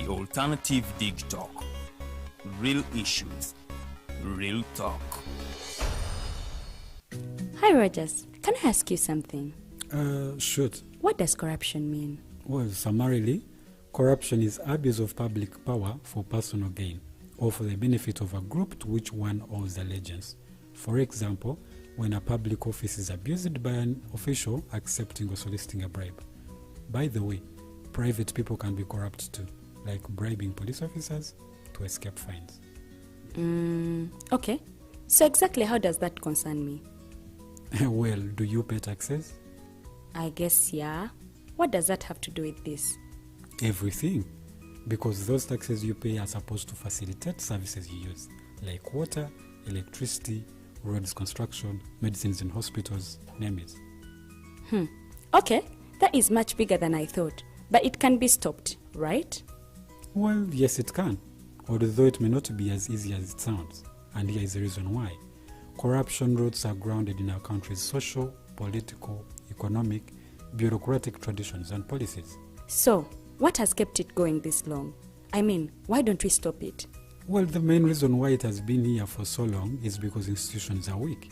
The Alternative Dig Talk. Real issues, real talk. Hi Rogers, can I ask you something? Shoot. What does corruption mean? Well, summarily, corruption is abuse of public power for personal gain or for the benefit of a group to which one owes allegiance. For example, when a public office is abused by an official accepting or soliciting a bribe. By the way, private people can be corrupt too, like bribing police officers to escape fines. Okay. So exactly how does that concern me? Well, do you pay taxes? I guess, yeah. What does that have to do with this? Everything. Because those taxes you pay are supposed to facilitate services you use, like water, electricity, roads construction, medicines in hospitals, name it. Okay, that is much bigger than I thought. But it can be stopped, right? Well, yes it can, although it may not be as easy as it sounds. And here is the reason why. Corruption roots are grounded in our country's social, political, economic, bureaucratic traditions and policies. So, what has kept it going this long? I mean, why don't we stop it? Well, the main reason why it has been here for so long is because institutions are weak,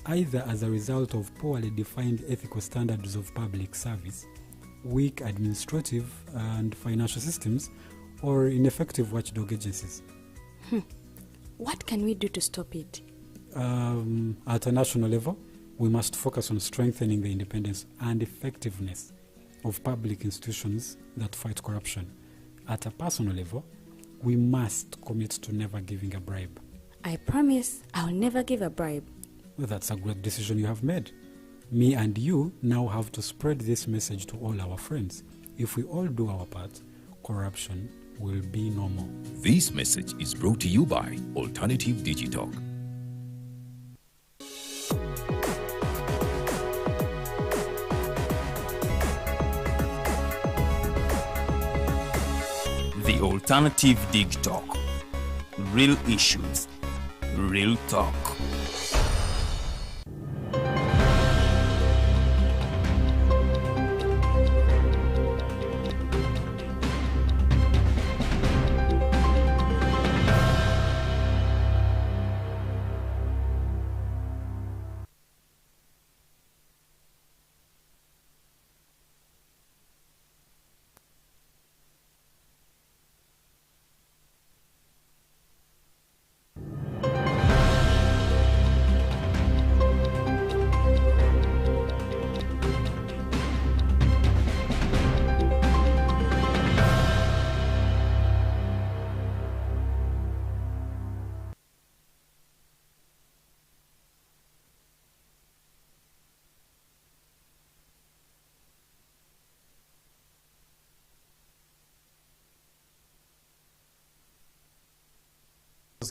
either as a result of poorly defined ethical standards of public service, weak administrative and financial systems, or ineffective watchdog agencies. What can we do to stop it? At a national level, we must focus on strengthening the independence and effectiveness of public institutions that fight corruption. At a personal level, we must commit to never giving a bribe. I promise I'll never give a bribe. Well, that's a great decision you have made. Me and you now have to spread this message to all our friends. If we all do our part, corruption will be no more. This message is brought to you by Alternative Digital. The Alternative Dig Talk. Real issues, real talk.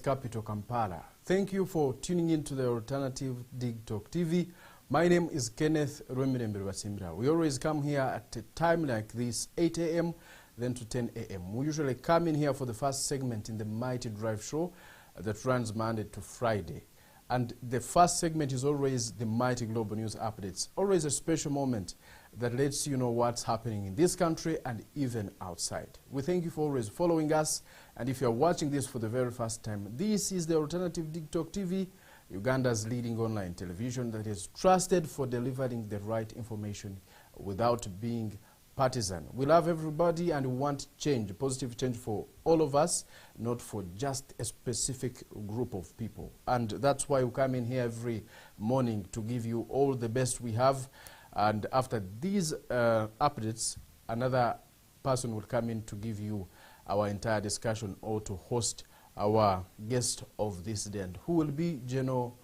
Capital Kampala. Thank you for tuning in to the Alternative Dig Talk TV. My name is Kenneth Rwemirembe Basimbira. We always come here at a time like this, 8 a.m. then to 10 a.m. We usually come in here for the first segment in the Mighty Drive show that runs Monday to Friday. And the first segment is always the Mighty Global News Updates. Always a special moment that lets you know what's happening in this country and even outside. We thank you for always following us. And if you're watching this for the very first time, this is the Alternative Dig Talk TV, Uganda's leading online television that is trusted for delivering the right information without being partisan. We love everybody and we want change, positive change for all of us, not for just a specific group of people. And that's why we come in here every morning to give you all the best we have. And after these updates, another person will come in to give you our entire discussion or to host our guest of this day, and who will be General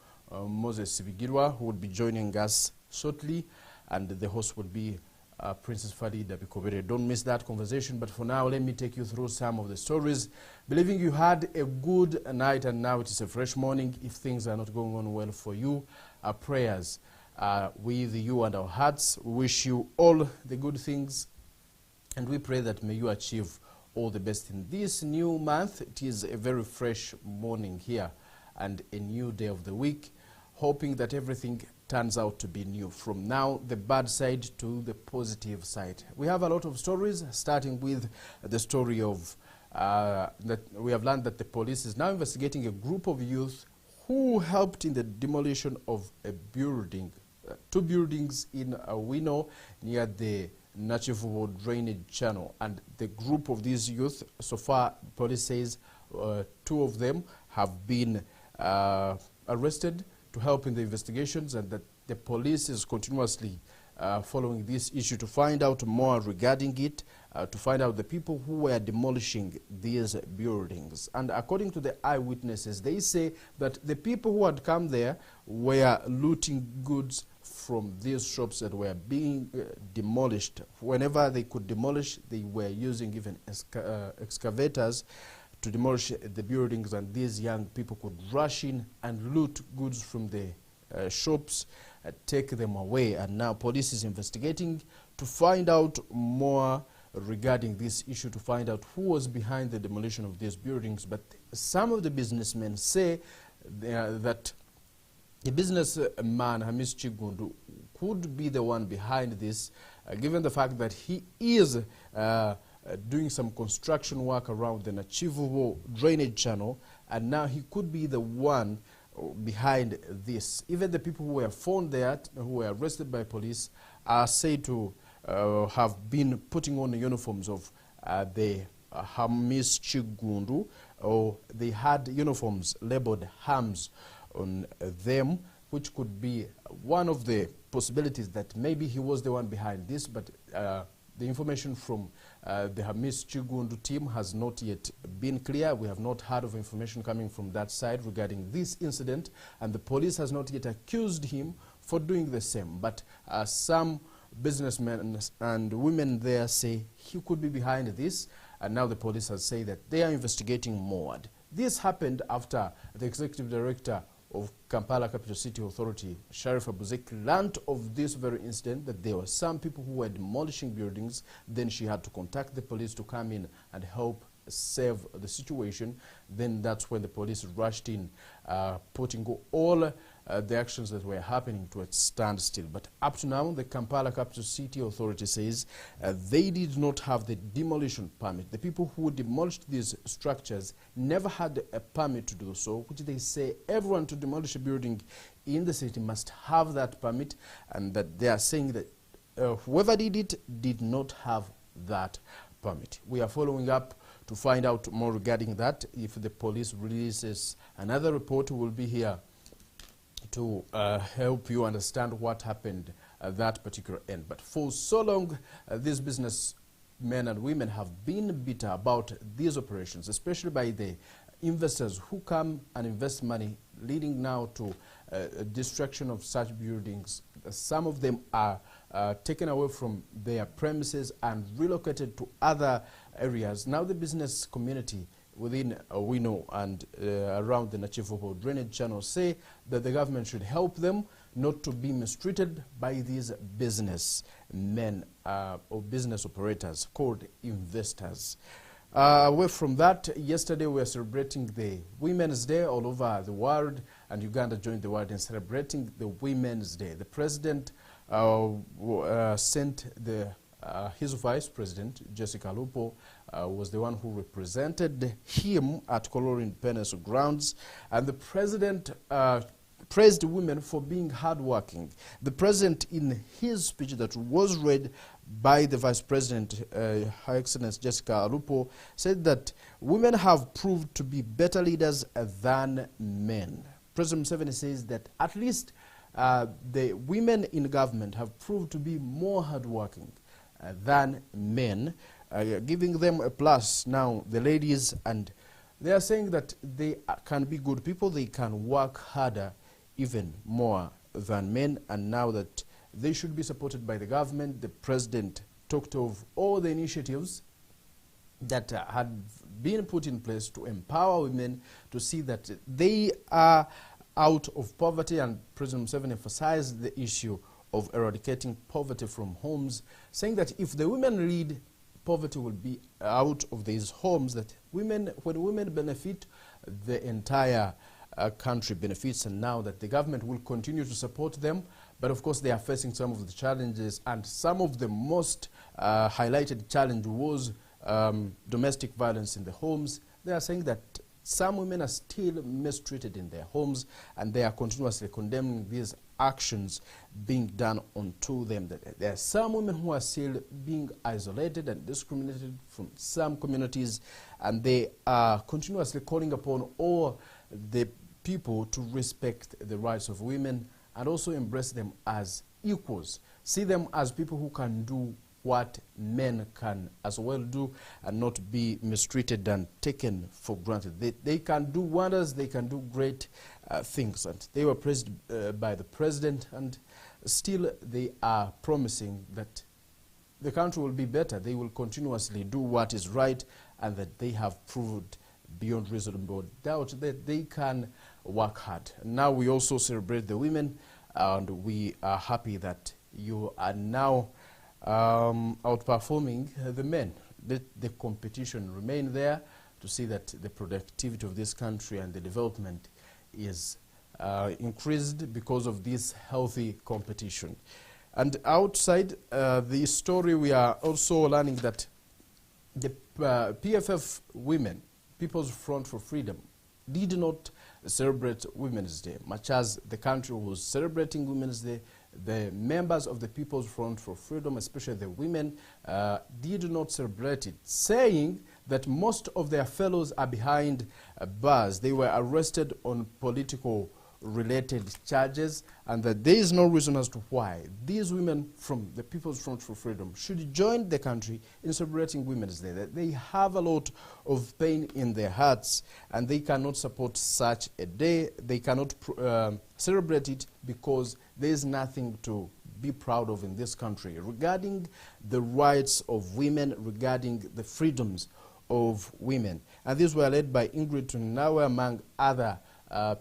Moses Sibigirwa, who will be joining us shortly, and the host will be Princess Faridah Bikobere. Don't miss that conversation, but for now, let me take you through some of the stories. Believing you had a good night and now it is a fresh morning. If things are not going on well for you, our prayers are with you and our hearts. We wish you all the good things, and we pray that may you achieve all the best in this new month. It is a very fresh morning here and a new day of the week, hoping that everything turns out to be new. From now, the bad side to the positive side. We have a lot of stories, starting with the story of that we have learned that the police is now investigating a group of youth who helped in the demolition of a building, two buildings in Wino near the Nachivubo drainage channel. And the group of these youth, so far police says two of them have been arrested to help in the investigations, and that the police is continuously following this issue to find out more regarding it, to find out the people who were demolishing these buildings. And according to the eyewitnesses, they say that the people who had come there were looting goods from these shops that were being demolished. Whenever they could demolish, they were using even excavators to demolish the buildings, and these young people could rush in and loot goods from the shops, take them away. And now police is investigating to find out more regarding this issue, to find out who was behind the demolition of these buildings. But some of the businessmen say that the businessman Hamis Chigundu could be the one behind this, given the fact that he is doing some construction work around the Nachivubo drainage channel, and now he could be the one behind this. Even the people who were found there, who were arrested by police, are said to have been putting on the uniforms of the Hamis Chigundu, or they had uniforms labeled Hams on them, which could be one of the possibilities that maybe he was the one behind this. But the information from the Hamis Chigundu team has not yet been clear. We have not heard of information coming from that side regarding this incident, and the police has not yet accused him for doing the same. But some businessmen and women there say he could be behind this, and now the police has said that they are investigating more. This happened after the executive director of Kampala Capital City Authority, Sharifa Buzeki, learned of this very incident, that there were some people who were demolishing buildings. Then she had to contact the police to come in and help save the situation. Then that's when the police rushed in, putting all the actions that were happening to a standstill. But up to now, the Kampala Capital City Authority says they did not have the demolition permit. The people who demolished these structures never had a permit to do so, which they say everyone to demolish a building in the city must have that permit, and that they are saying that whoever did it did not have that permit. We are following up to find out more regarding that. If the police releases another report, we will be here to help you understand what happened at that particular end. But for so long, these businessmen and women have been bitter about these operations, especially by the investors who come and invest money, leading now to destruction of such buildings. Some of them are taken away from their premises and relocated to other areas. Now the business community within Wino and around the Nachivubo drainage channel say that the government should help them not to be mistreated by these businessmen or business operators called investors. Away from that, yesterday we were celebrating the Women's Day all over the world, and Uganda joined the world in celebrating the Women's Day. The president sent his vice president, Jessica Lupo, was the one who represented him at Kololo Independence Grounds, and the president praised women for being hardworking. The president, in his speech that was read by the vice president, Her Excellency Jessica Lupo, said that women have proved to be better leaders than men. President Museveni says that at least the women in government have proved to be more hardworking than men, giving them a plus. Now, the ladies, and they are saying that they can be good people, they can work harder even more than men, and now that they should be supported by the government. The president talked of all the initiatives that had been put in place to empower women to see that they are out of poverty, and President Museveni emphasized the issue of eradicating poverty from homes, saying that if the women lead, poverty will be out of these homes, that when women benefit, the entire country benefits, and now that the government will continue to support them. But of course they are facing some of the challenges, and some of the most highlighted challenge was domestic violence in the homes. They are saying that some women are still mistreated in their homes, and they are continuously condemning these actions being done onto them. That there are some women who are still being isolated and discriminated from some communities, and they are continuously calling upon all the people to respect the rights of women and also embrace them as equals. See them as people who can do what men can as well do, and not be mistreated and taken for granted. They can do wonders, they can do great things, and they were praised by the president, and still they are promising that the country will be better. They will continuously do what is right, and that they have proved beyond reasonable doubt that they can work hard. Now we also celebrate the women, and we are happy that you are now outperforming the men. The competition remain there to see that the productivity of this country and the development is increased because of this healthy competition. And outside the story, we are also learning that the PFF women, People's Front for Freedom, did not celebrate Women's Day. Much as the country was celebrating Women's Day, the members of the People's Front for Freedom, especially the women, did not celebrate it, saying that most of their fellows are behind bars. They were arrested on political related charges, and that there is no reason as to why these women from the People's Front for Freedom should join the country in celebrating Women's Day. That they have a lot of pain in their hearts, and they cannot support such a day. They cannot celebrate it because there is nothing to be proud of in this country regarding the rights of women, regarding the freedoms of women. And these were led by Ingrid Tuninawe, among other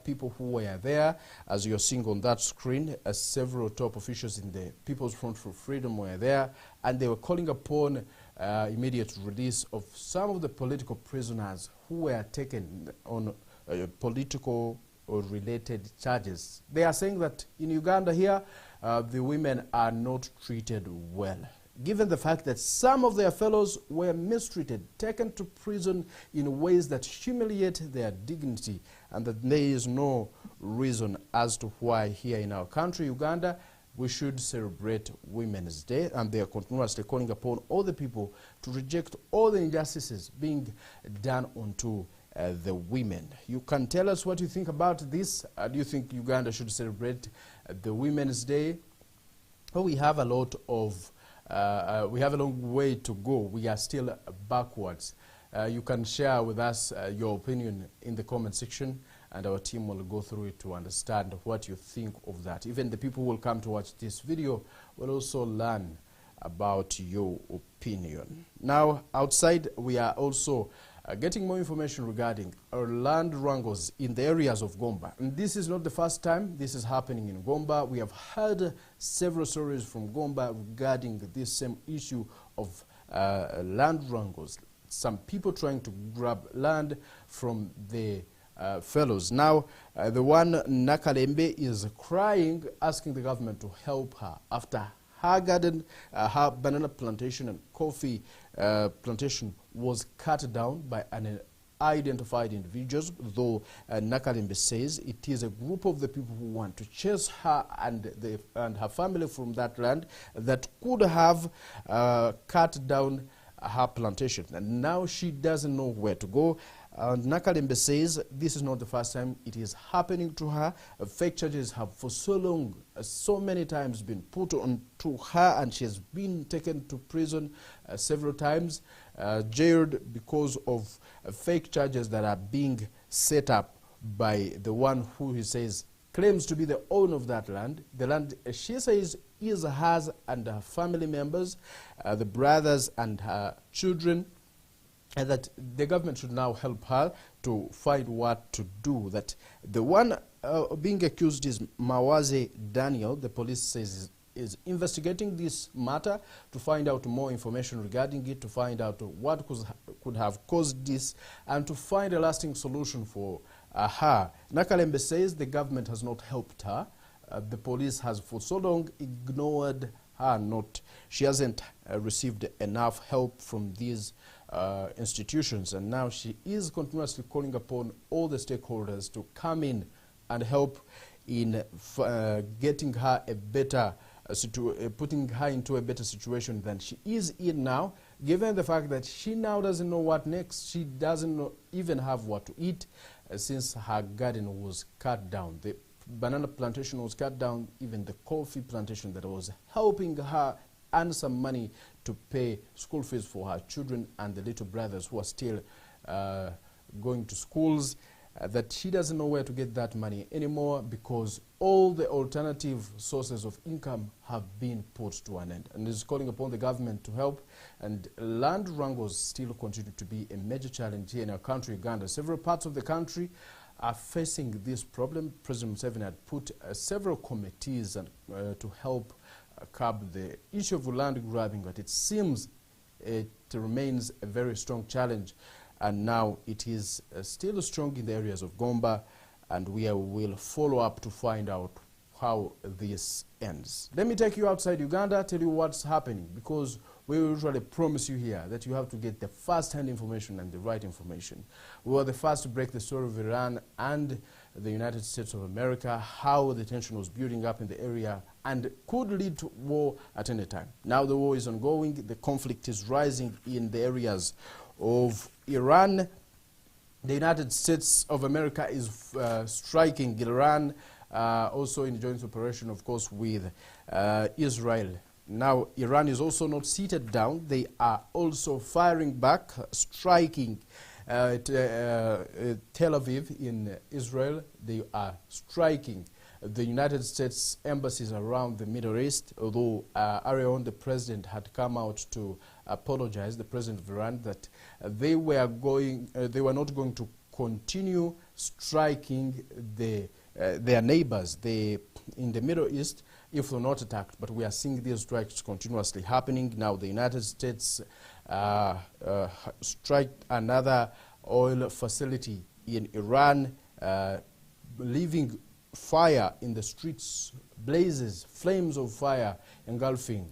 people who were there. As you're seeing on that screen, several top officials in the People's Front for Freedom were there, and they were calling upon immediate release of some of the political prisoners who were taken on political or related charges. They are saying that in Uganda here, the women are not treated well, given the fact that some of their fellows were mistreated, taken to prison in ways that humiliate their dignity, and that there is no reason as to why here in our country, Uganda, we should celebrate Women's Day. And they are continuously calling upon all the people to reject all the injustices being done onto the women. You can tell us what you think about this. Do you think Uganda should celebrate the Women's Day? Well, we have a lot of we have a long way to go. We are still backwards. You can share with us your opinion in the comment section, and our team will go through it to understand what you think of that. Even the people who will come to watch this video will also learn about your opinion. Now, outside, we are also getting more information regarding our land wrangles in the areas of Gomba. And this is not the first time this is happening in Gomba. We have heard several stories from Gomba regarding this same issue of land wrangles. Some people trying to grab land from the fellows. Now, the one Nakalembe is crying, asking the government to help her after her garden, her banana plantation and coffee plantation was cut down by unidentified individuals, though Nakalembe says it is a group of the people who want to chase her and her family from that land that could have cut down her plantation. And now she doesn't know where to go. Nakalembe says this is not the first time it is happening to her. Fake charges have for so long, so many times been put on to her, and she has been taken to prison several times, jailed because of fake charges that are being set up by the one who he says claims to be the owner of that land. The land, she says, is hers and her family members, the brothers and her children, and that the government should now help her to find what to do. That the one being accused is Mawaze Daniel. The police says is investigating this matter to find out more information regarding it, to find out what could have caused this, and to find a lasting solution for her. Nakalembe says the government has not helped her. The police has for so long ignored her. She hasn't received enough help from these institutions, and now she is continuously calling upon all the stakeholders to come in and help in getting her a better putting her into a better situation than she is in now, given the fact that she now doesn't know what next. She doesn't even have what to eat since her garden was cut down. The banana plantation was cut down, even the coffee plantation that was helping her earn some money to pay school fees for her children and the little brothers who are still going to schools. That she doesn't know where to get that money anymore because all the alternative sources of income have been put to an end, and is calling upon the government to help. And land wrangles still continue to be a major challenge here in our country, Uganda. Several parts of the country are facing this problem. President Museveni had put several committees and, to help curb the issue of land grabbing, but it seems it remains a very strong challenge. And now it is still strong in the areas of Gomba, and we will follow up to find out how this ends. Let me take you outside Uganda, tell you what's happening, because we usually promise you here that you have to get the first-hand information and the right information. We were the first to break the story of Iran and the United States of America, how the tension was building up in the area and could lead to war at any time. Now the war is ongoing, the conflict is rising in the areas of Iran. The United States of America is striking Iran, also in joint operation, of course, with Israel. Now, Iran is also not seated down. They are also firing back, striking Tel Aviv in Israel. They are striking the United States embassies around the Middle East, although earlier on the president had come out to apologize, the president of Iran, that they were not going to continue striking their neighbors in the Middle East if they're not attacked. But we are seeing these strikes continuously happening. Now the United States struck another oil facility in Iran, leaving fire in the streets, blazes, flames of fire engulfing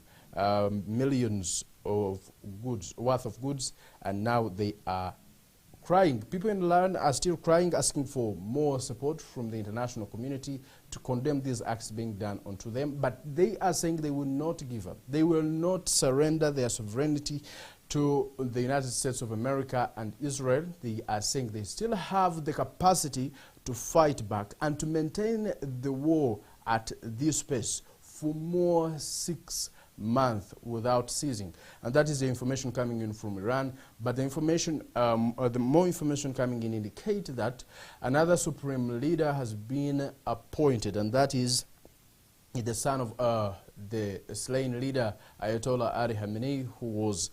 millions of goods, worth of goods, and now they are crying. People in Iran are still crying, asking for more support from the international community to condemn these acts being done onto them, but they are saying they will not give up. They will not surrender their sovereignty to the United States of America and Israel. They are saying they still have the capacity to fight back and to maintain the war at this pace for more 6 months without ceasing. And that is the information coming in from Iran. But the information, the more information coming in indicate that another supreme leader has been appointed, and that is the son of the slain leader Ayatollah Ali Khamenei, who was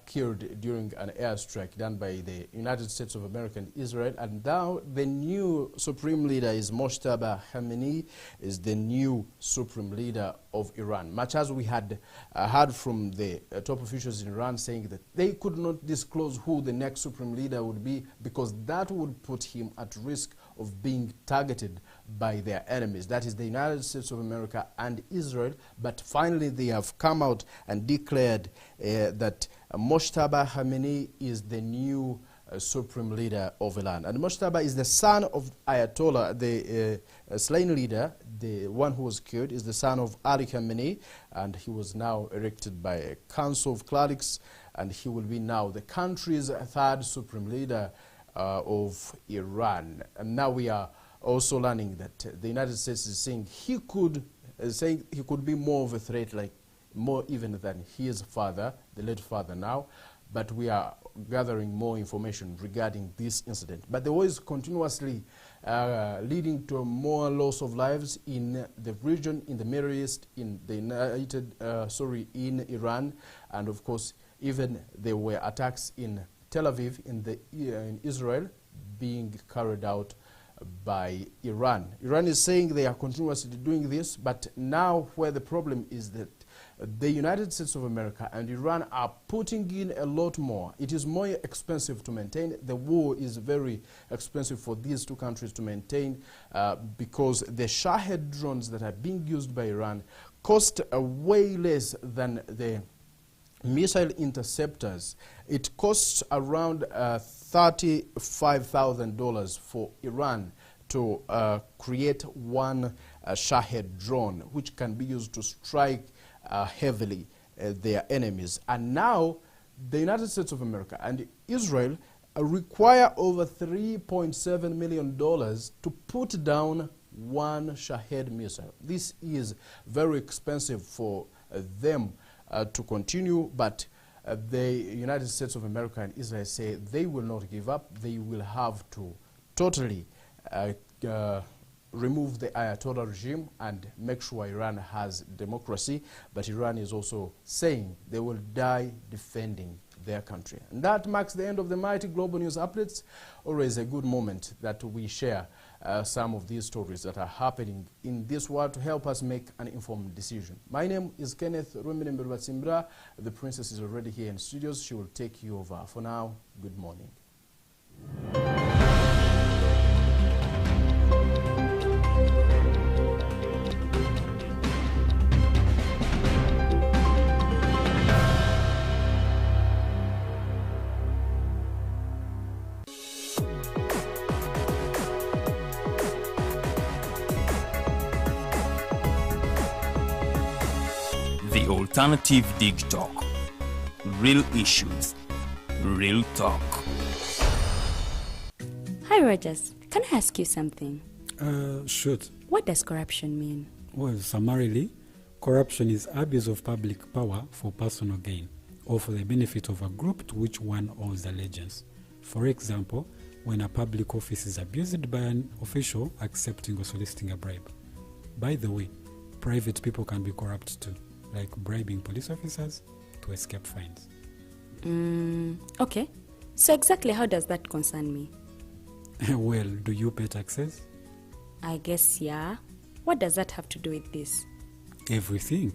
killed during an airstrike done by the United States of America and Israel. And now the new supreme leader is Mojtaba Khamenei, is the new supreme leader of Iran. Much as we had heard from the top officials in Iran saying that they could not disclose who the next supreme leader would be because that would put him at risk of being targeted by their enemies. That is the United States of America and Israel. But finally they have come out and declared that Mojtaba Khamenei is the new supreme leader of Iran. And Mojtaba is the son of Ayatollah, the slain leader. The one who was killed is the son of Ali Khamenei, and he was now elected by a council of clerics, and he will be now the country's third supreme leader of Iran. And now we are also learning that the United States is saying he could be more of a threat, like more even than his father, the late father now. But we are gathering more information regarding this incident. But the war is continuously leading to more loss of lives in the region, in the Middle East, in the in Iran, and of course, even there were attacks in Tel Aviv, in Israel, being carried out by Iran. Iran is saying they are continuously doing this, but now where the problem is that the United States of America and Iran are putting in a lot more. It is more expensive to maintain. The war is very expensive for these two countries to maintain because the Shahed drones that are being used by Iran cost way less than the missile interceptors. It costs around $35,000 for Iran to create one Shahed drone, which can be used to strike heavily their enemies. And now the United States of America and Israel require over $3.7 million to put down one Shahed missile. This is very expensive for them to continue, but the United States of America and Israel say they will not give up. They will have to totally remove the Ayatollah regime and make sure Iran has democracy, but Iran is also saying they will die defending their country. And that marks the end of the Mighty Global News Updates. Always a good moment that we share some of these stories that are happening in this world to help us make an informed decision. My name is Kenneth Rumine. The princess is already here in studios. She will take you over. For now, good morning. The Alternative Dig Talk. Real issues, real talk. Hi, Rogers. Can I ask you something? Shoot. What does corruption mean? Well, summarily, corruption is abuse of public power for personal gain or for the benefit of a group to which one owes allegiance. For example, when a public office is abused by an official accepting or soliciting a bribe. By the way, private people can be corrupt too, like bribing police officers to escape fines. Okay. So exactly how does that concern me? Well, do you pay taxes? I guess, yeah. What does that have to do with this? Everything.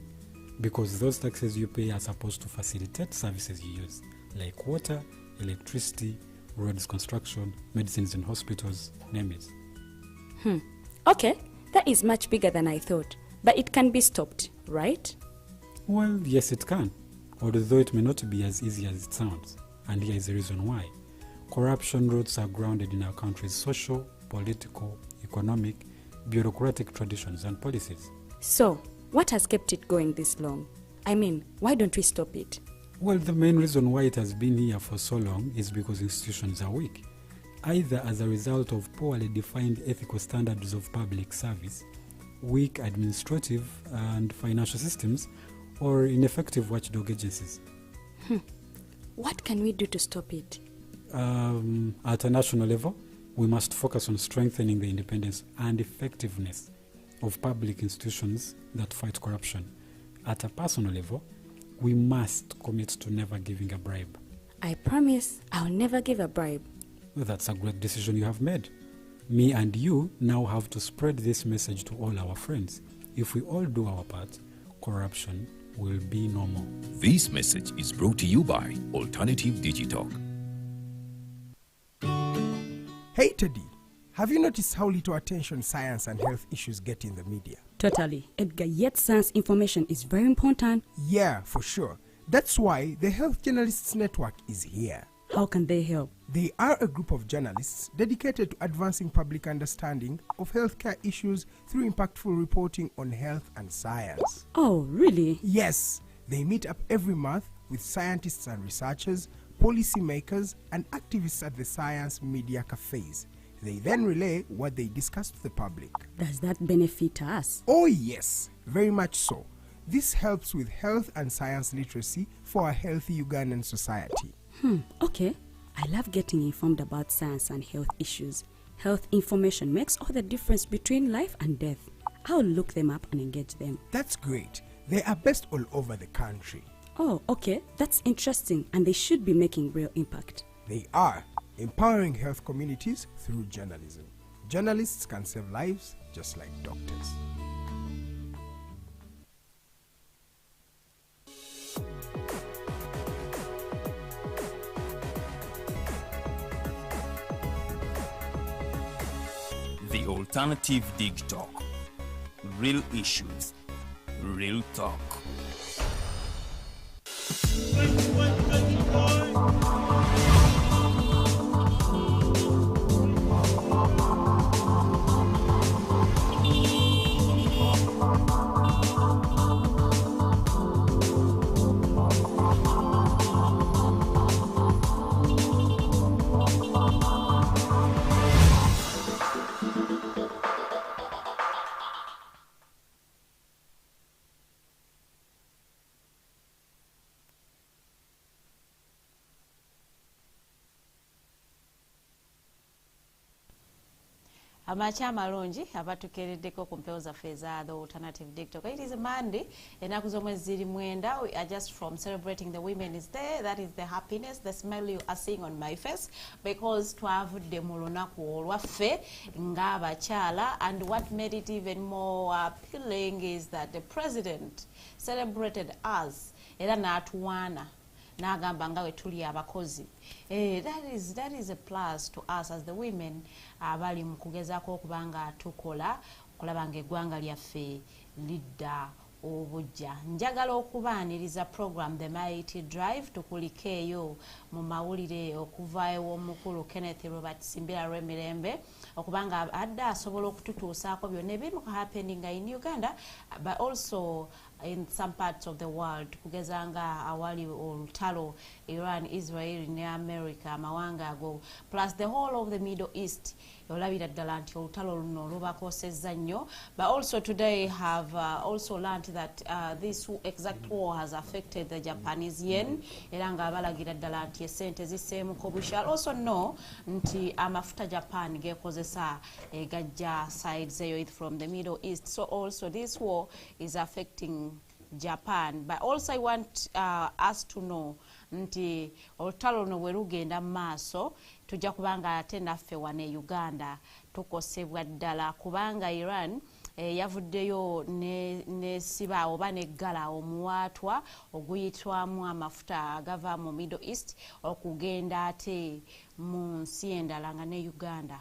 Because those taxes you pay are supposed to facilitate services you use, like water, electricity, roads construction, medicines in hospitals, name it. Okay. That is much bigger than I thought. But it can be stopped, right? Well, yes, it can, although it may not be as easy as it sounds. And here is the reason why. Corruption roots are grounded in our country's social, political, economic, bureaucratic traditions and policies. So, what has kept it going this long? I mean, why don't we stop it? Well, the main reason why it has been here for so long is because institutions are weak, either as a result of poorly defined ethical standards of public service, weak administrative and financial systems, or ineffective watchdog agencies. What can we do to stop it? At a national level, we must focus on strengthening the independence and effectiveness of public institutions that fight corruption. At a personal level, we must commit to never giving a bribe. I promise I'll never give a bribe. Well, that's a great decision you have made. Me and you now have to spread this message to all our friends. If we all do our part, corruption will be no more. This message is brought to you by Alternative Digital. Hey Teddy, have you noticed how little attention science and health issues get in the media? Totally, Edgar, yet science information is very important. Yeah, for sure. That's why the Health Journalists Network is here. How can they help? They are a group of journalists dedicated to advancing public understanding of healthcare issues through impactful reporting on health and science. Oh, really? Yes, they meet up every month with scientists and researchers, policymakers, and activists at the Science Media Cafes. They then relay what they discuss to the public. Does that benefit us? Oh yes, very much so. This helps with health and science literacy for a healthy Ugandan society. Okay. I love getting informed about science and health issues. Health information makes all the difference between life and death. I'll look them up and engage them. That's great. They are based all over the country. Oh, okay. That's interesting, and they should be making real impact. They are empowering health communities through journalism. Journalists can save lives just like doctors. The Alternative Dig Talk. Real issues, real talk. Amacha malungi abatukereddeko ku mpewo zaffe eza the alternative TikTok. It is a Monday, enaku z'omwezi ziri mwenda. We are just from celebrating the Women's Day. That is the happiness, the smile you are seeing on my face, because twavudde mu lunaku olwaffe ng'abakyala. And what made it even more appealing is that the president celebrated us era n'atuwaana n'agamba nga we tuli abakozi. That is a plus to us as the women abali mu kugezaako okuba nga tukola okulaba ng'eggwanga lyaffe lidda obujja. Njagala okubaaniriza program The Mighty Drive tukuliko eyo mu mawulire okuva ew'omukulu Kenneth Robert Simbira Rwemirembe okuba nga adda asobola okututuusaako byonna ebiri mu happening in Uganda, but also in some parts of the world, kugeza nga awali olutalo Iran, Israel ne America amawanga ago, plus the whole of the Middle East. Olabira ddala nti olutalo luno lubakosezza nnyo. But also today have also learned that this exact war has affected the Japanese yen, era nga abalagira ddala nti esente ziseemuko. We shall also know nti amafuta Japan gekozesa gajja sides eyo from the Middle East. So also this war is affecting Japan. But also I want us to know nti olutalo luno bwe lugenda mu maaso tujja kubanga ate naffe wane Uganda tukosebwa ddala kubanga Iran yavuddeyo ne siba oba neggala omuwaatwa oguyitwamu amafuta agava mu Middle East okugenda ate mu nsi endala nga ne Uganda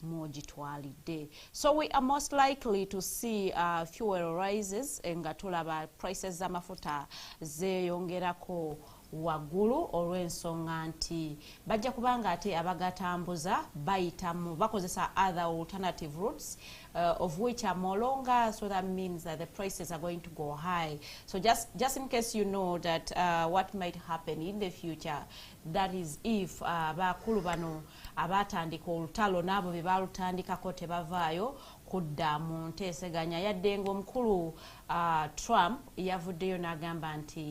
mogitwalidde. So we are most likely to see fuel rises nga tulaba prices z'amafuta zeeyongerako waggulu olw'ensonga nti bajja kubanga ate abagatambuza bayitamu bakozesa other alternative routes of which are more longer, so that means that the prices are going to go high. So just in case you know that what might happen in the future, that is if bakulu bano abatandika olutalo nabo be balutandikako tebavaayo kudda mu nteeseganya yadde ng'omukulu Trump yavuddeyo n'agamba nti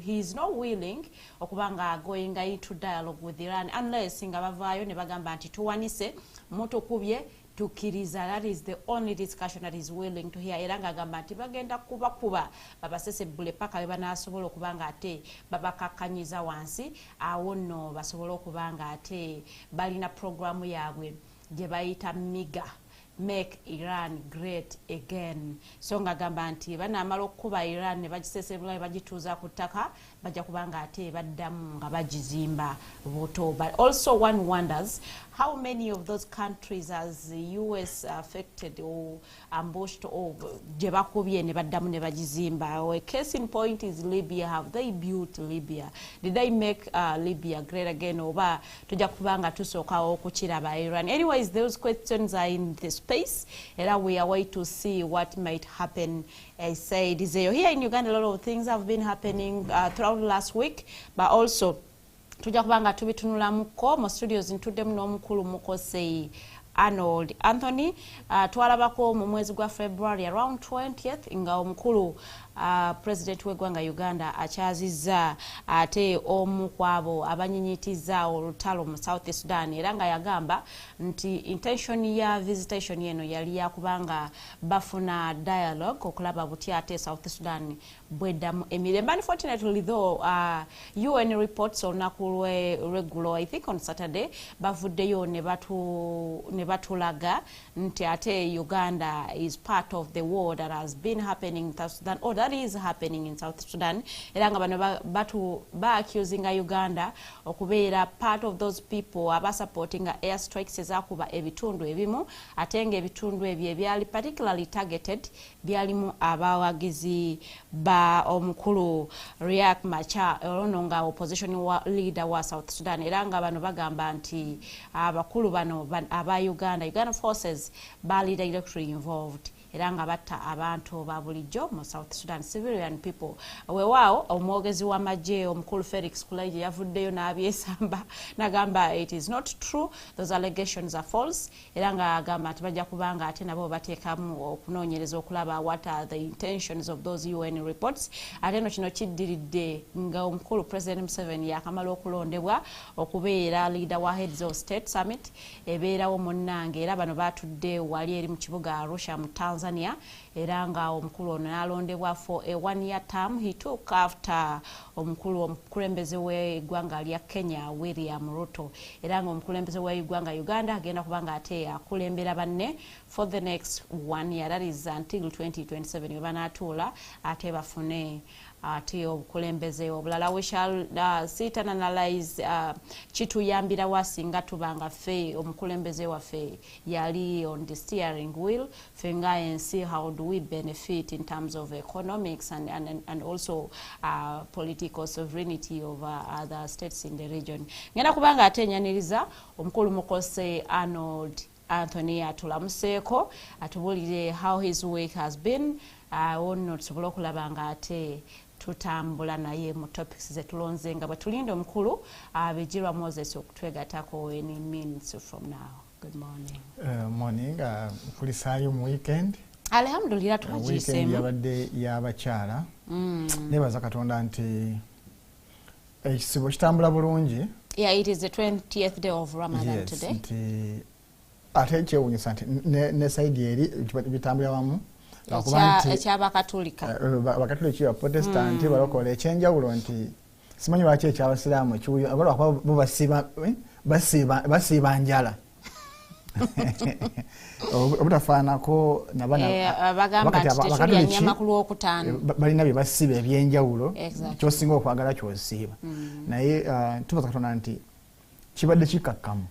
he is not willing okubanga going into dialogue with Iran unless nga bavaayo ne bagamba nti tuwanise mutukubye tukiriza. That is the only discussion that is willing to hear. Era ng'agamba nti bagenda kubakuba babasesebule paka bebanasobola okubanga ate babakakanyiza wansi awo nno basobola okubanga ate balina programu yaabwe gye bayita MIGA, Make Iran Great Again. So ngagamba nti banaamala okukuba Iran ne bagisesebula ne bagituuza ku ttaka bajja kubanga ate baddamu nga bagizimba buto. But also one wonders how many of those countries has the US affected or ambushed or gye bakubye ne baddamu ne bagizimba. A case in point is Libya. Have they built Libya? Did they make Libya great again? Oba tujja kubanga tusookawo okukiraba Iran? Anyways, those questions are in the space, and we are waiting to see what might happen. I said here in Uganda, a lot of things have been happening throughout last week, but also tujja kubanga tubitunulamuko mu studios ntuddemu n'omukulu Mukose Arnold Anthony. Twalabako mu mwezi gwa February around 20th nga omukulu President w'eggwanga Uganda akyazizza ate omu kwabo abanyinyitiza olutalo mu South Sudan, era nga yagamba nti intention ya visitation yeno yali yakubanga bafuna dialogue okulaba buti ate South Sudan bweddamu emirembe. Unfortunately though, UN reports olunaku lw'eggulo, I think on Saturday, bavuddeyo ne batulaga nti ate Uganda is part of the war that has been happening in South Sudan, or that is happening in South Sudan. Era nga bano accusing Uganda okubeera part of those people aba supporting airstrikes ezakuba ebitundu ebimu, ate nga ebitundu ebyo ebyali particularly targeted byalimu abawagizi ba omukulu Riek Machar ono nga opposition leader wa South Sudan. Era nga bano bagamba nti abakulu bano aba Uganda forces bali directly involved. Era nga batta abantu ba bulijjo mu South Sudan, civilian people. Weewaawo omwogezi w'amagye omukulu Felix Kulaije yavuddeyo n'abyesamba n'agamba it is not true, those allegations are false. Era nga agamba nti bajja kubanga ate nabo bateekamu okunoonyereza okulaba what are the intentions of those UN reports. Ate no kino kiddiridde nga omukulu President Museveni yakamala okulondebwa okubeera leader wa Heads of State Summit ebeerawo munnange. Era bano batudde wali eri mu kibuga Arusha mu Tanzania. Era nga omukulu ono n'alondebwa for a 1-year term. He took after omukulembeze w'eggwanga lya Kenya William Ruto. Era nga omukulembeze w'eggwanga Uganda agenda kubanga ate akulembera banne for the next 1 year, that is until 2027 we banaatuula ate bafune ate obukulembeze obulala. We shall sit and analyze kituyambira wasinga tubanga fe omukulembeze waffe yali on the steering wheel fenga and see how do we benefit in terms of economics and also political sovereignty of other states in the region. Ngenda kubanga ate nyaniriza omukulu Mukose Arnold Anthony atulamuseeko atubulire how his week has been. Ono tusobola okulabanga ate tutambula naye mu topics zetulonze nga batulinda omukulu Bijirwa Moses okutwegatako any minutes from now. Good morning. Morning. Kulisaayo mu weekend. Alhamdulillah tukagiseemu. Weekend yabadde y'abakyala. Nebaza Katonda nti ekisibo kitambula bulungi. Yeah, it is the 20th day of Ramadan today. Nti ate kyewuunyisa nti ne side eri bitambula wamu. Ekyabakatulika bakatulika ya Protestant balokola ekyenjawulo nti simanyi lwaki ekyabasiraamu basiba njala obutafaanako balina bye basiba ebyenjawulo kyosinga okwagala kyosiiba naye tubaza Katonda nti kibadde kikakkamu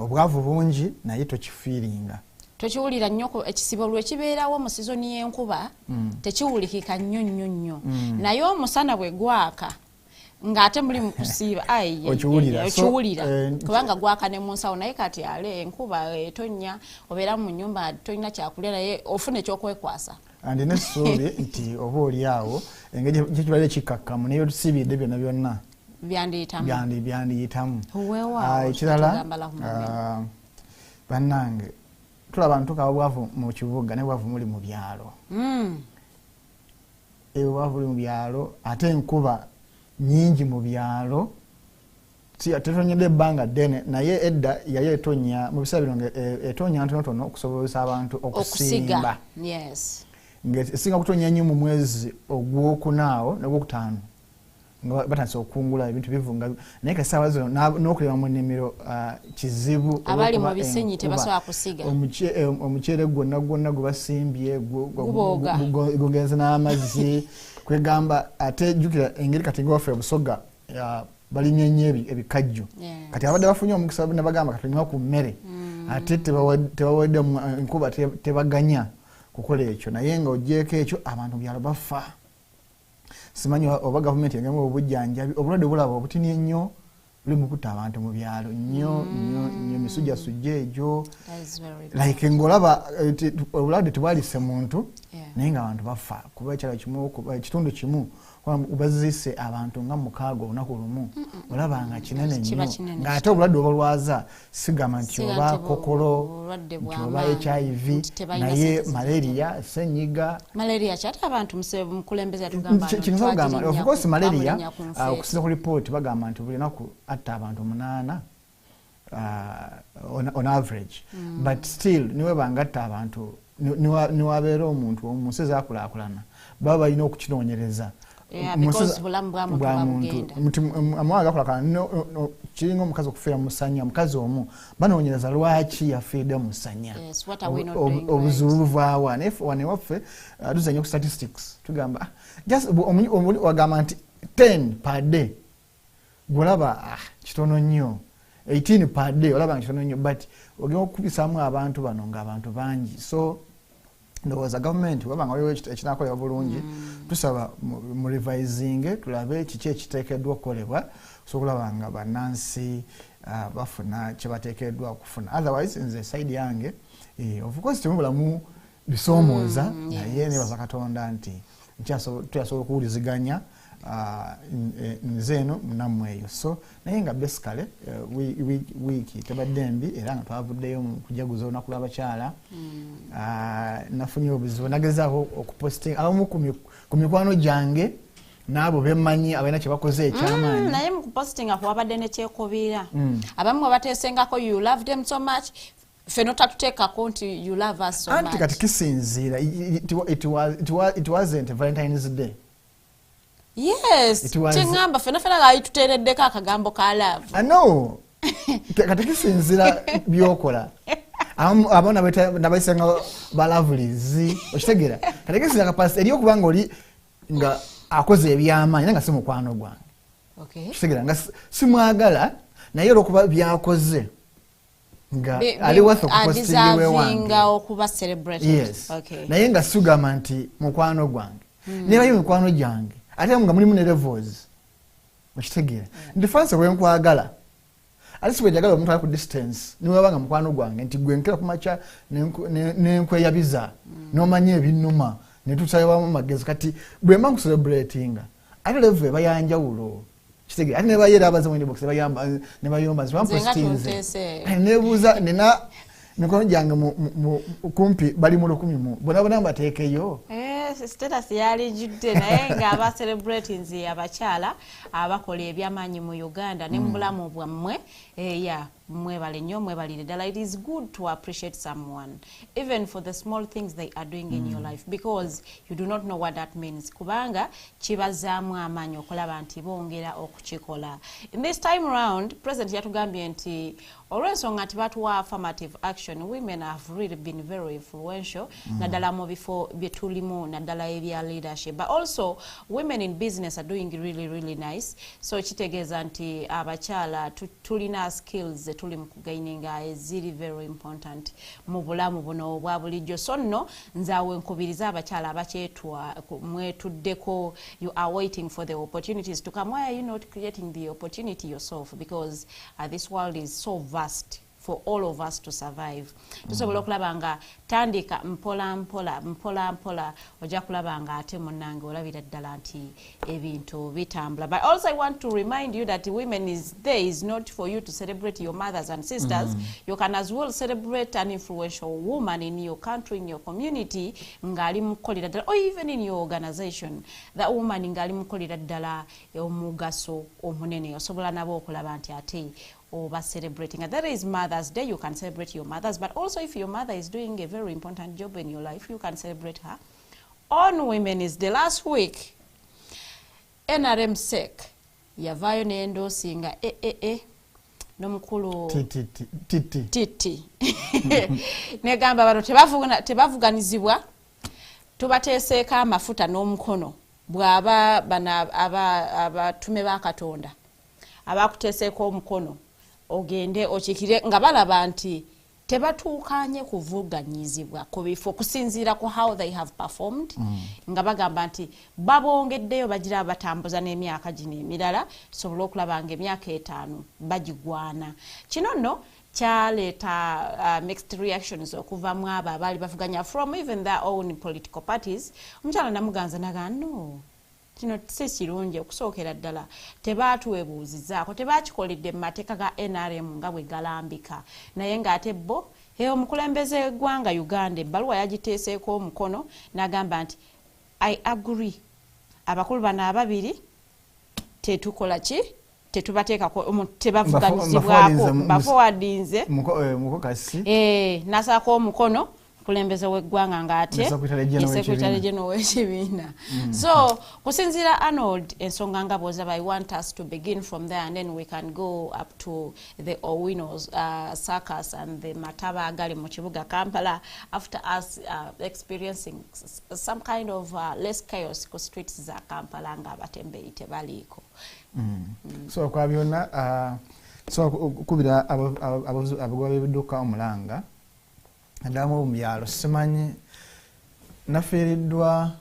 obwavu bungi naye tokifiiringa tokiwulira nnyo ekisibo lwekibeerawo mu sizoni y'enkuba tekiwulikika nnyo naye omusana bwe gwaka ng'ate muli mu kusiiba okiwulira kubanga gwaka ne mu nsawo naye kati ale enkuba etonnya obeera mu nnyumba tolina kyakulya naye ofuna ekyokwekwasa andi nessuubi nti oba oli awo engeri gyekibadde kikakkamu naye otusibidde byonna byonna byandiyitamu ekirala bannange tulaba abantu kabwavu mu kibuga ne bwavu muli mu byalo bwavu muli mu byalo ate enkuba nyingi mu byalo tetonyedde ebbanga ddene naye edda yali etonya mu biseera bino etonya ntonotono okusobozesa abantu okusimba esinga kutonya nnyo mu mwezi ogwokunaawo n'ogwokutaano nga batandise okungula ebintu bivunga naye kasaawa zino n'okulima mu nnimiro kizibu abali mu bisenyi tebasobola kusiga omuceere gwonna gwe basimbye gugenze n'amazzi kwegamba ate jjukira engeri kati ngawaffe Busoga balimye nnyo ebikajjo kati abadde bafunye omukisa ne bagamba katulima ku mmere ate tebawadde enkuba tebaganya kukola ekyo naye nga ogyeko ekyo abantu byalo bafa. Simanyi oba gavumenti yagamba obujjanjabi obulwadde bulaba obutini ennyo buli mu kutta abantu mu byalo nnyo misujja sujja egyo like ngolaba obulwadde tebwalise muntu naye nga abantu bafa kuba ekyalo kimu ekitundu kimu ubazise abantu nga mukaaga olunaku lumu olaba nga kinene nnyo ng'ate obulwadde obalwaza sigama nti oba kokolo nti oba HIV naye malaria senyiga malaria kyate abantu mukulembeze atugamba kino bagamba of course malaria okusinza ku report bagamba nti buli lunaku atta abantu 8 on average but still niwe bangatta abantu niwabeera omuntu omunsi ezaakulaakulana baba balina okukinoonyereza because bulamu bwa muntu babugenda muti amwaga kola no kiringo mukazi okufira musanya mukazi omu banoonyereza lwaki yafiida musanya obuzuvu awa if one waffe tuzanye ku statistics tugamba just wagamba nti 10 per day golaba kitono nnyo 18 per day olaba kitono nnyo but ogenda okubisamu abantu bano nga abantu bangi so ndowooza government wabanga waliwo ekinakolebwa bulungi tusaba mu revising tulabe kiki ekiteekeddwa okukolebwa sokulaba nga bannansi bafuna kyebateekeddwa okufuna otherwise nze side yange of course temubulamu bisoomooza naye nebaza Katonda nti tuyasobola okuwuliziganya nze eno munammwe eyo so naye nga basically wiiki tebadde mbi era nga twavuddeyo mu kujaguza olunaku lw'abakyala nafunye obuzibu nagezaako okuposting abamu ku mikwano gyange n'abo bemmanyi abalina kye bakoze ekyamaanyi naye mu kupostinga kuwabadde nekyekubira abamu bwe bateesengako you love them so much feno tatuteekako nti you love us so much anti kati kisinziira it wasn't Valentine's Day. Yes, chengamba fena ga tutereddeko akagambo ka love. No. Kati kisinzira byokola. Abona nabaisanga balavlizi. Okitegera. Kati kisinzira kapasite eriyo kubanga oli nga akoze ebyamaanyi nga simukwano gwange. Okay. Okitegera nga simwagala naye okuba byakoze. Nga ali worth okupostingiwe wange. Nga okuba celebrated. Yes. Okay. Naye nga sugama nti mukwano gwange. Neba yo mukwano gyange. Ate nga mulimu ne levels. Okitegera. Ndifanse bwe nkwagala. Alisi bwe jagala omuntu ali ku distance. Niwe banga mukwano gwange nti gwe nkira kumacha nenkweyabiza. Nomanya ebinuma. Ne tutayewa mu magezi kati bwe mba celebratinga. Ate level bayanjawulo. Kitegera. Ate ne bayera abaze mu box bayamba ne bayomba zwa postinze. Nebuza nina mikono gyange mu kumpi bali mu 10 bona mbateekeyo. Status yali judde naye nga aba celebrating abakyala abakola ebyamaanyi mu Uganda ne mbulamu bwammwe mwebale nnyo mwebalire ddala. It is good to appreciate someone even for the small things they are doing in your life because you do not know what that means kubanga kibazaamu amaanyi okulaba nti bongera okukikola. In this time round President yatugambye nti olw'ensonga nti batuwa affirmative action women have really been very influential naddala mu bifo bye tulimu naddala ebya leadership but also women in business are doing really nice so kitegeeza nti abakyala tulina skills tuli mu kugaininga eziri very important mu bulamu buno obwa bulijjo so nno nzaawe nkubiriza abakyala abakyetwa mwetuddeko you are waiting for the opportunities to come. Why are you not creating the opportunity yourself because this world is so vast for all of us to survive. Tusobola okulaba nga tandika mpola mpola ojja kulaba nga ate munnange olabira ddala nti ebintu bitambula. But also I want to remind you that Women's Day is not for you to celebrate your mothers and sisters. You can as well celebrate an influential woman in your country, in your community, ngali mukolera ddala or even in your organization. That woman ngali mukolera ddala omugaso omunene osobola nabo okulaba nti ate over celebrating. And that is Mother's Day. You can celebrate your mothers, but also if your mother is doing a very important job in your life, you can celebrate her. On Women's Day last week, NRM sec yavayo nendo singa nomukulu titi negamba bano tebavuganizibwa tubateeseeko amafuta n'omukono bw'aba bana abatume ba Katonda abakuteeseeko omukono ogende okikire nga balaba nti tebatuukanye kuvuganyizibwa ku bifo kusinziira ku how they have performed nga bagamba nti babongeddeyo bagira batambuza n'emyaka gino emirala tusobola okulaba nga emyaka 5 bagigwana. Kino nno kyaleeta mixed reactions okuva mu abo abaali bavuganya from even their own political parties. Omukyala namuganza naga no kino si kirungi okusookera ddala tebaatuwebuuzizaako tebakikoledde mu mateeka ga NRM nga bwe galambika naye ng'ate bo omukulembeze w'eggwanga Uganda ebbaluwa yagiteeseeko omukono n'agamba nti I agree abakulu bano ababiri tetukola ki tetubateekako tebavuganyizibwako bafowadinze mukokasi nasaako omukono omukulembeze w'eggwanga ng'ate Secretary General w'ekibiina. So kusinziira Arnold ensonga nga bw'ozaba, I want us to begin from there and then we can go up to the Owinos circus and the mataba agali mu kibuga Kampala after us experiencing some kind of less chaos ku streets za Kampala nga abatembeeyi tebaliiko. So kwa byonna so kubira abagoba b'ebidduka omulanga ndamu mu byalo simanyi nafiiriddwa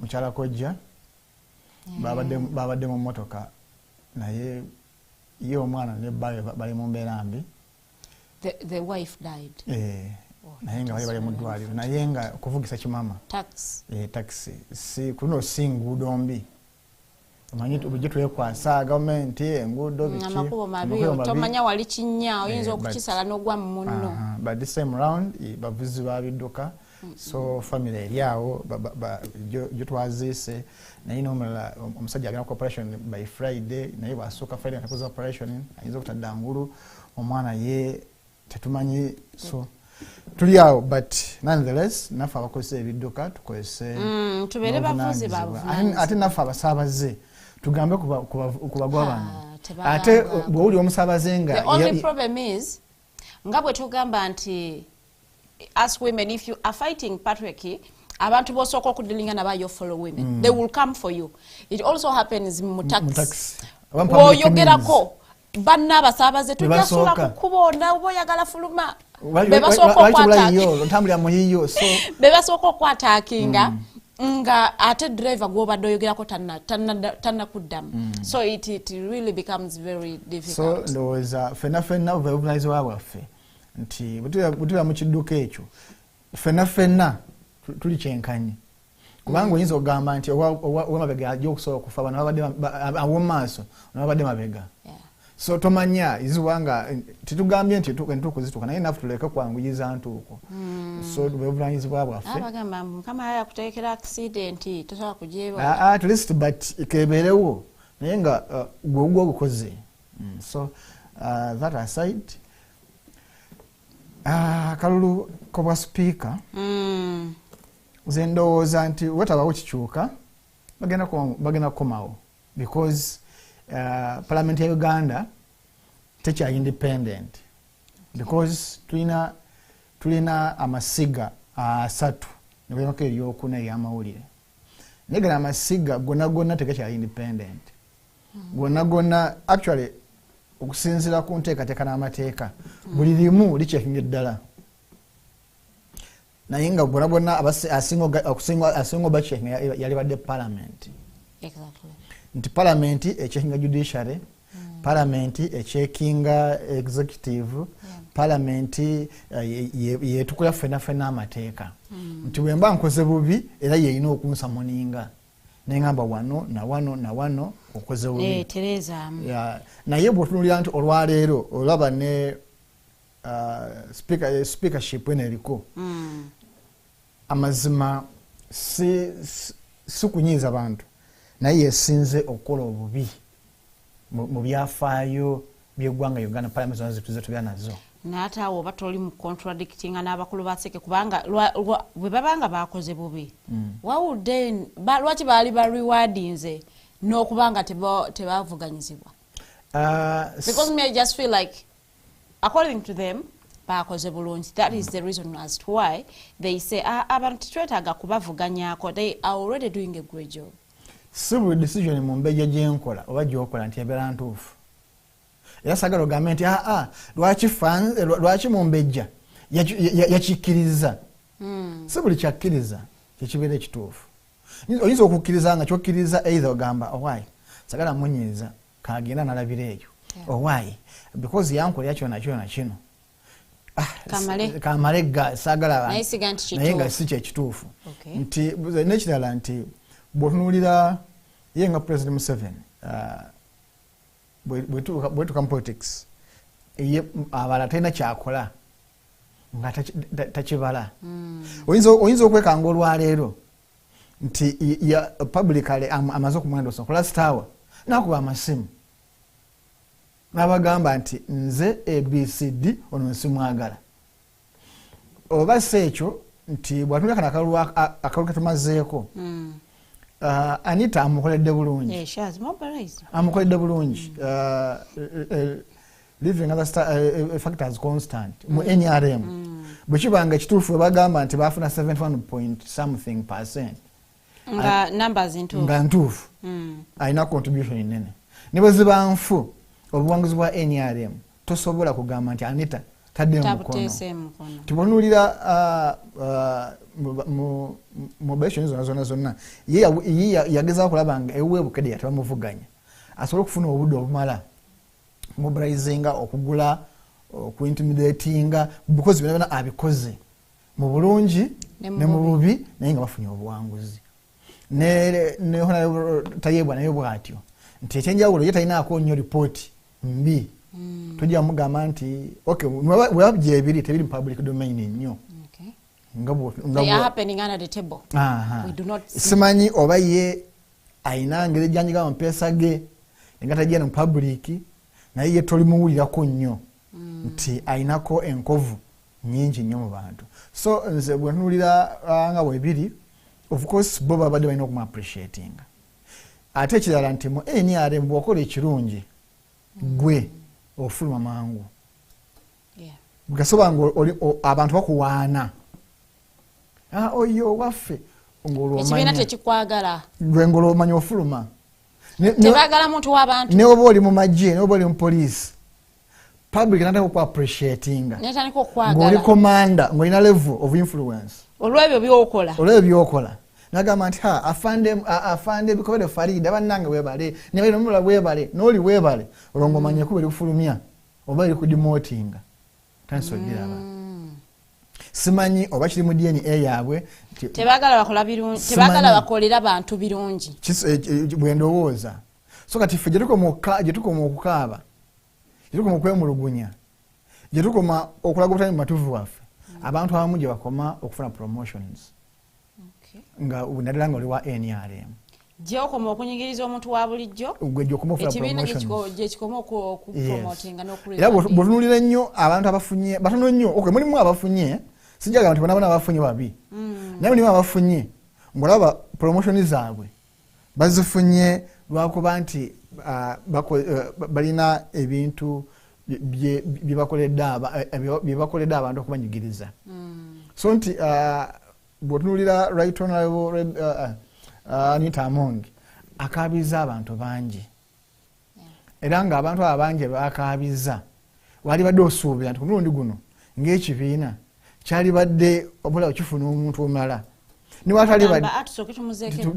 mukyala kojja babadde mu mmotoka naye ye omwana ne bali mu mbeera mbi. The wife died. Naye nga bali mu ddwaliro naye nga kuvugisa kimama taxi si kuno si nguudo mbi omanyi obujje twekwasa gavumenti enguudo biki amakubo mabi tomanya wali kinnya oyinza okukisala n'ogwa mu munno. But this time round bavuzi babidduka so family eryawo gye twaziise naye n'omulala omusajja agenda ku operation by Friday naye bwasooka Friday atakoze operation ayinza okutadda ngulu omwana ye tetumanyi so tuli awo but nonetheless naffe abakozesa ebidduka tukozese tubeere bavuzi bavuzi ate naffe abasaabaze tugambe kubagwa bano ate bw'oli omusaabaze nga the only problem is nga bwe tugamba nti as women if you are fighting patriarchy abantu bosooka okudilinga nabayo follow women they will come for you. It also happens mu taxi woyogerako banna abasaabaze tujasula kukubona oba oyagala fuluma bebasooka okwataakinga nga ate driver gw'obadde oyogerako tanna kuddamu. So it really becomes very difficult. So ndowooza ffenna obuvunanyizibwa bwaffe nti bwe mu kidduka ekyo ffenna tuli kyenkanyi kubanga oyinza okugamba nti owemabega ajja okusobola okufa aw'omu maaso nababadde mabega. So tomanya iziwanga titugambye nti entuuko zituuka naye naffe tuleke kwanguyiza ntuuko. So bwebuvunanyizibwa bwaffe abagamba mukama yakuteekera accident tosobola kujeeba at least but ikebeerewo naye nga gwe ogukoze. So that aside kalulu kobwa speaker nze ndowooza nti wetabawo kikyuka bagenda kukomawo because Parliament ya Uganda techa independent because tulina amasiga asatu nebweko eryokuna eryamawulire negala amasiga gonna techa independent gonna actually okusinzira ku nteekateeka n'amateeka buli limu licheckinga eddala naye nga gonna asinga bacheckinga yali badde Parliament. Exactly. Nti Parliament echeckinga judiciary, Parliament echeckinga executive, Parliament yetukola ffenna amateeka. Nti bwemba nkoze bubi era yeyina okunsamoninga nengamba wano okoze bubi. Tereza. Naye bw'otunulira nti olwaleero olaba ne speakership eneriko amazima si kunyiiza abantu naye yesinze okukola obubi mu byafaayo by'eggwanga Uganda Parliament zonna zituze tubya nazo. N'ate awo oba toli mu contradictinga n'abakulu ba sseke kubanga bwe babanga bakoze bubi lwaki baali ba rewardinze n'okubanga tebavuganyizibwa? Because me I just feel like according to them bakoze bulungi. That is the reason as to why they say abantu twetaaga kubavuganyako. They are already doing a great job. Civil decision mu mbeja gyenkola oba gyokola nti ebeera ntuufu. Era sagala ogambe nti lwaki mu mbejja yakikkiriza. Si buli kyakkiriza kyekibeera ekituufu. Oyinza okukkiriza nga kyokkiriza either ogamba owaayi sagala munyiiza kagenda nalabira eyo owaayi because yankolera kyona kino kamale sagala naye nga si kyekituufu. Nti nekirala nti bw'otunuulira ye nga President Museveni bwetuka mu politics abala talina kyakola nga takibala. Oyinza okwekanga olwaleero nti publicly amaze okumwendosa ku last hour nakuba amasimu n'abagamba nti nze ABCD ono nsimwagala oba sekyo nti bw'atunula kana akalulu ketumazeeko Anita amukoledde bulungi amukoledde bulungi living other factors constant mu NRM bwekibanga ekituufu bagamba nti bafuna 71.something% nga numbers ntuufu alina contribution nene ne bwe ziba nfu obuwanguzi bwa NRM tosobola kugamba nti Anita tadde mukono tubonulira mu beshoni zonna ye yageza okulaba nga ewe bukede yatabamuvuganya asobola okufuna obudde obumala mobilizinga okugula okuintimidatinga because bina abikoze mu bulungi ne mu bubi naye nga bafunye obuwanguzi ne honorable Tayebwa naye bwatyo nti ekyenjawulo ye talinaako nnyo report mbi tujja mugamba nti okay webabye ebiri tebiri mu public domain nnyo simanyi oba ye ayina ngeri ejjanjiga mu mpeesa ge nga tajja mu public naye ye tolimuwulirako nnyo nti ayinako enkovu nyingi nnyo mu bantu so nze bwe ntunuulira nga bwebiri of course bo babadde balina okumu appreciatinga ate ekirala nti mu NRM bw'okola ekirungi gwe ofuluma mangu gasoba nga abantu bakuwaana oyo waffe ekibiina tekikwagala gwe ng'olomanya ofuluma tebagala muntu w'abantu ne oba oli mu magye ne oba oli mu poliisi public nataka ku appreciatinga ng'oli commander ng'olina level of influence olw'ebyo by'okola nagamba nti afande Bikobere Faridah bannange weebale ne bali nomula weebale n'oli weebale olwo ng'omanye kuba eri kufulumya oba eri kudemotinga tansogera aba simanyi oba kiri mu DNA yaabwe tebagala bakolera bantu birungi bwe ndowooza so kati ffe gye tukoma okukaaba gye tukoma okwemulugunya gye tukoma okulaga obutali mu matuvu waffe abantu abamu gye bakoma okufuna promotions nga naddala nga oli wa NRM gye okoma okunyigiriza omuntu wa bulijjo ekibiina gye kikoma okupromotinga era bw'otunuulira ennyo abantu abafunye batono nnyo mulimu abafunye sinjaga nti bonaabona abafunye babi naye mulimu abafunye ng'olaba promotion zaabwe bazifunye lwakuba nti balina ebintu bye bakoledde abantu okubanyigiriza so nti bw'otunuulira right honorable Anita Among akaabiza abantu bangi era nga abantu abangi bakaabiza wali badde osuubira nti ku mulundi guno ng'ekibiina kyali badde obula okifuna omuntu omulala niwatali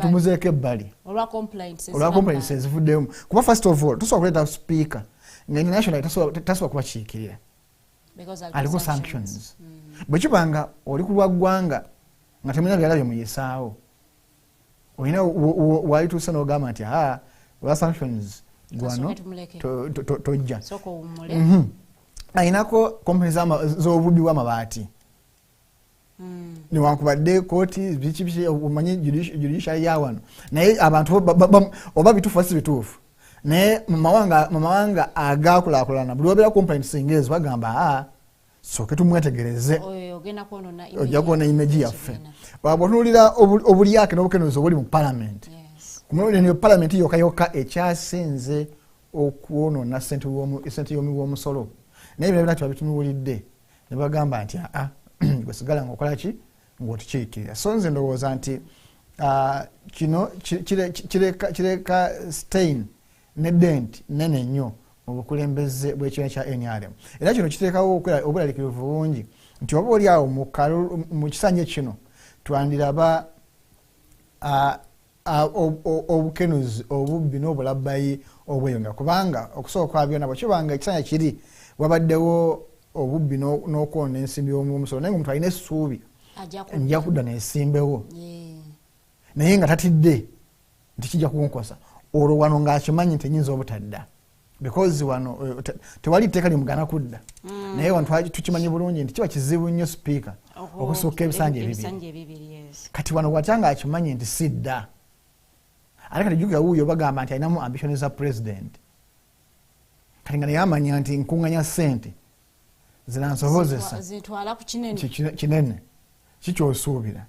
tumuzeeko ebbali olwa complaints ezivuddemu kuba first of all tosobola kuleeta speaker nga international tasobola kubakiikirira aliko sanctions bwe kibanga oli ku lwa ggwanga nga temulina byala byemuyisaawo olina walituusa n'ogamba nti olwa sanctions gwano tojja ayinako complaints z'obubbi bw'amabaati niwankubadde kooti biki omanyi judiciary yawano naye abantu oba bituufu basi bituufu naye mu mawanga agakulaakulana buli wabeera complaints ng'ezo bagamba soke tumwetegereze ojja kuwona imagi yaffe bw'otunuulira obulyake n'obukenezo obuli mu palamenti kumuliro palamenti yokka ekyasinze okwonoona ssente y'omusolo naye bino byonna tibabitunuulidde ne bagamba nti gwesigala ng'okola ki ng'otukiikirira so nze ndowooza nti kino kireka stain ne dent nene nnyo mu bukulembeze bw'ekibiina kya NRM era kino kiteekawo obulaliikirivu bungi nti oba oli awo mu kisanja kino twandiraba obukenuzi obubbi n'obulabbayi obweyongera kubanga okusooka kwa byonna bwekibanga ekisanja kiri wabaddewo obubbi n'okwona ensimbi y'omusolo naye ngaomuntu alina essuubi nja kudda neesimbewo naye nga tatidde nti kijja kunkosa olwo wano ng'akimanyi nti enyinza obutadda because wano tewali tteeka limugana kudda naye wano tukimanyi bulungi nti kiba kizibu nnyo sipiika okusukka ebisanja ebibiri kati wano watyanga akimanyi nti sidda ate kati jjukira wuuyo bagamba nti alinamu ambition za president kati nga naye amanya nti nkuŋŋanya ssente zinansobozesa zitwala ku kinene kinene kikyosuubira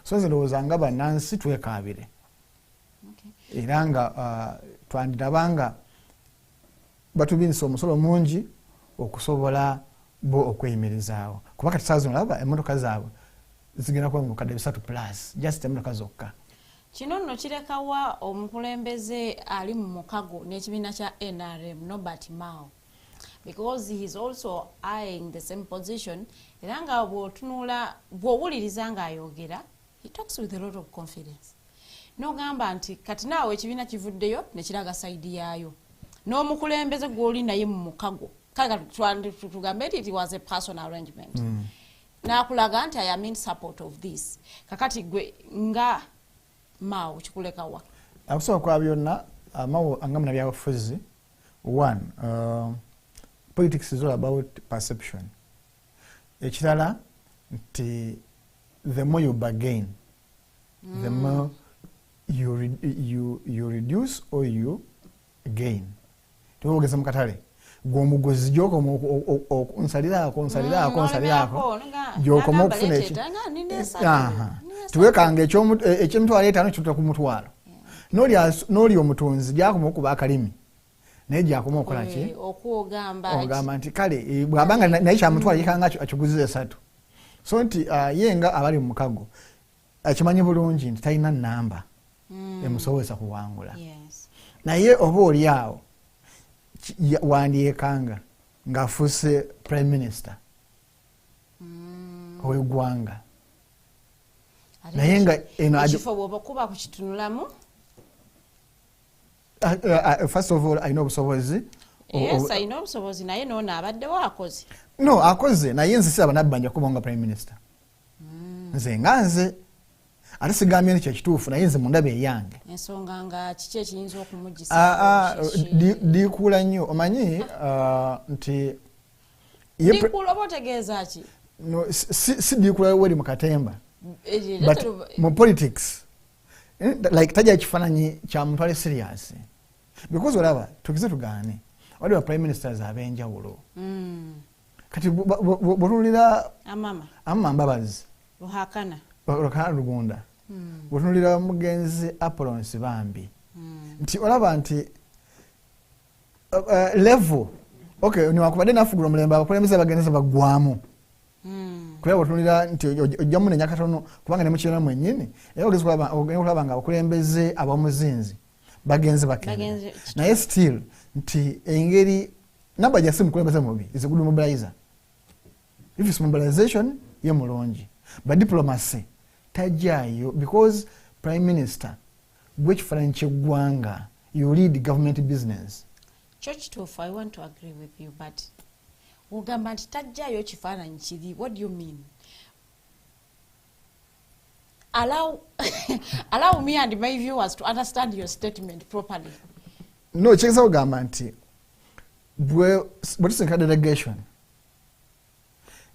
so nzirowooza nga bannansi twekaabire era nga twandirabanga batubinisa omusolo mungi okusobola bo okweyimirizaawo kuba kati saa zino laba emmotoka zaabwe zigenda kuba mu bukadde 3+ just emmotoka zokka. kino nno kirekawa omukulembeze ali mu mukago n'ekibiina kya NRM Norbert Mao because he is also eyeing the same position era nga bw'owuliriza ng'ayogera he talks with a lot of confidence n'ogamba nti kati naawe ekibiina kivuddeyo ne kiraga sayidi yaayo n'omukulembeze gw'oli naye mu mukago kale tugambe nti it was a personal arrangement n'akulaga nti I am in support of this kakati gwe nga Mao kikulekawa akusaba kwa byonna Mao anga munabyabufuzi one politics is all about perception ekirala nti the more you bargain the more you reduce or you gain tubogeza mukatale gwomugozi joko nsalirako joko mokufuna eki tuwekanga ekyomutwalo 5 kitutta ku mutwalo noli omutunzi gyakoma okuba akalimi naye gyakoma okola ki ogamba nti kale bwabanga naye kyamutwalo yikanga akiguziza 3 so nti yenga abali mu mukago akimanyi bulungi nti talina namba emusobozesa kuwangula naye oba oli awo wandyekanga ng'afuuse prime minister ow'eggwanga naye nga ekifo bw'oba kuba kukitunulamu first of all alina obusobozi alina obusobozi naye noono abaddewo akoze no akoze naye nze siraba nabbanja kuba nga prime minister nze nga nze ate sigambye nti kyekituufu naye nze mundaba eyange ensonga nga kiki ekiyinza okumugisa diikuula nnyo omanyi nti diikuula oba otegeeza ki si diikuula weri mu katemba but mu politics like tajja kifaananyi kya muntu ali serious because olaba tukize tugaane waliwo prime ministers ab'enjawulo kati bw'otunulira amama mbabazi Ruhakana Rugunda bw'otunulira mugenzi Apollos bambi nti olaba nti level okay niwakubadde nafugula omulembe abakulembeze bagenze bagwamu kubera bw'otunulira nti ojja munenya katono kubanga ne mukiina mwennyini era olaba nga abakulembeze abamuzinzi bagenze bakene naye still nti engeri naba jasi mukulembeze mubi is a good mobilizer if it's mobilization ye mulungi but diplomacy tajjayo because prime minister gwekifaananyi ky'eggwanga you lead government business church to I want to agree with you but ugamba nti tajjayo kifaananyi kiri what do you mean allow me and my viewers to understand your statement properly no kyekisa kugamba nti bwe tusinka delegation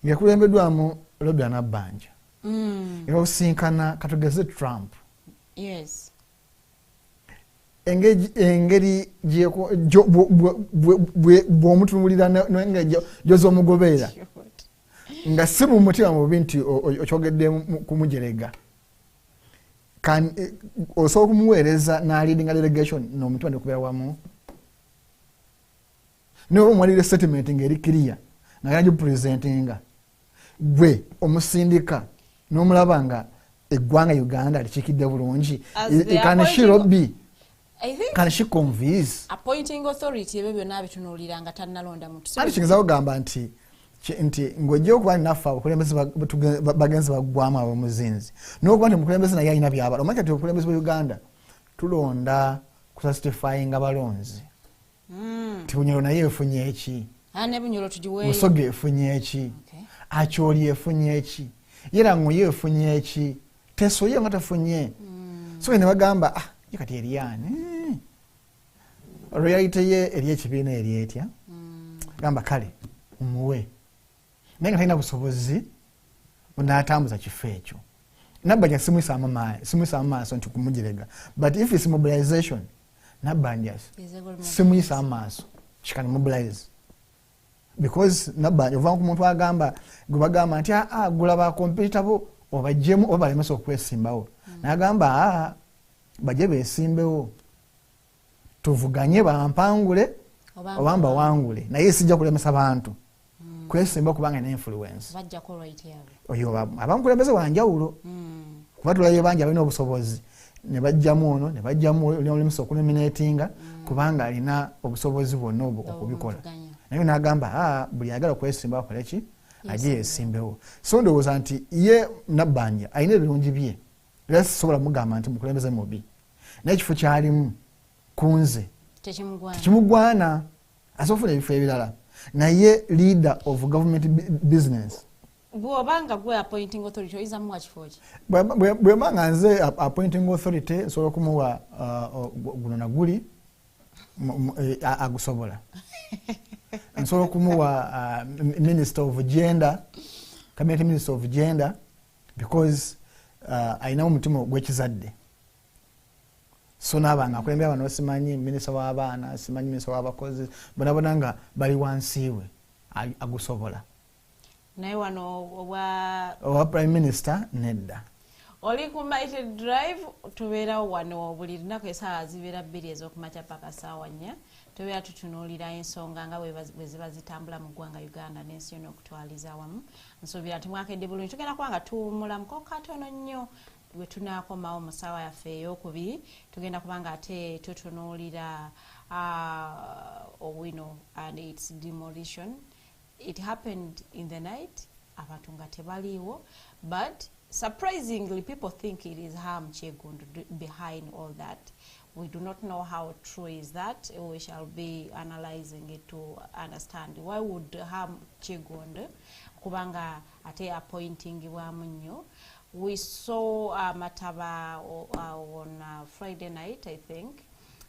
ngekulembeddwamu Robert Nabanja era osinkana katugeze Trump yes engeri bw'omutunulira joza omugobeera nga si mu mutima mubi nti okyogedde kumujerega osobola okumuweereza n'aleadinga delegation n'omutima nekubeera wamu naye omwalire statement ng'eri clear nagenda gipuresentinga gwe omusindika n'omulaba nga eggwanga Uganda likiikidde bulungi can she convince appointing authority ebyo byonna bitunuulira nga tannalonda muntu ati kiyinza kugamba nti ng'ojja okuba naffe abakulembeze bagenzi baggwamu ab'omuzinzi n'okuba nti omukulembeze naye alina byabala omanyi kati obukulembeze bwa Uganda tulonda kusastifyinga balonzi ti Bunyoro naye efunye eki Busoga efunye eki Acholi efunye eki Yerango ye efunye eki Teso ye nga tafunye so ne bagamba ye kati eriyani reality ye eri ekibiina eri etya gamba kale umuwe naye nga talina busobozi bunaatambuza kifo ekyo Nabanja simuyisa amaaso nti kumugirega but if it's mobilization Nabanja simuyisa amaaso she can mobilize because nabanja ova ku muntu agamba gubagamba nti gula ba competitor bo obajjemu oba balemesa okwesimbawo nagamba baje besimbewo tuvuganye bampangule obamba wangule naye sijja kulemesa bantu kwesimba kubanga ne influence bajja ko right yawe oyo abankulembeze wanjawulo kuba tulaye banja balina obusobozi ne bajjamu ono ne bajjamu olimisa okunominatinga kubanga alina obusobozi bwonna okubikola naye nagamba buli agala kwesimba akola ki aje yesimbewo so ndowooza nti ye nabbanja alina ebirungi bye era sisobola mugamba nti mukulembeze mubi n'ekifo kyalimu kunze tekimugwana asobofuna ebifo ebirala naye leader of government business bwobanga gwe appointing authority oyinza muwa kifo ki bwemanga nze appointing authority nsobola okumuwa guno naguli agusobola nsobola okumuwa minister of gender cabinet minister of gender because ayinamu omutima gw'ekizadde so nabanga akulembera bano simanyi minister w'abaana simanyi minister w'abakozi bonabona nga bali wansiwe agusobola naye wano owa prime minister nedda oli ku Mighty Drive tubeerawo wano buli lunaku essaawa zibeera 2 ez'okumakya paka ssaawa 4 tubeera tutunuulira ensonga nga bwe ziba zitambula mu ggwanga Uganda n'ensi yonna okutwaliza awamu nsuubira nti mwakedde bulungi tugenda kuba nga tuwummulamuko katono nnyo bwe tunaakomawo mu ssaawa yaffe ey'okubiri tugenda kuba nga ate tutunuulira Owino and its demolition. It happened in the night abantu nga tebaliiwo but surprisingly people think it is harm Chegundu behind all that. We do not know how true is that. We shall be analyzing it to understand why would harm Chegundu kubanga ate appointing nnyo. We saw Mataba on Friday night, I think.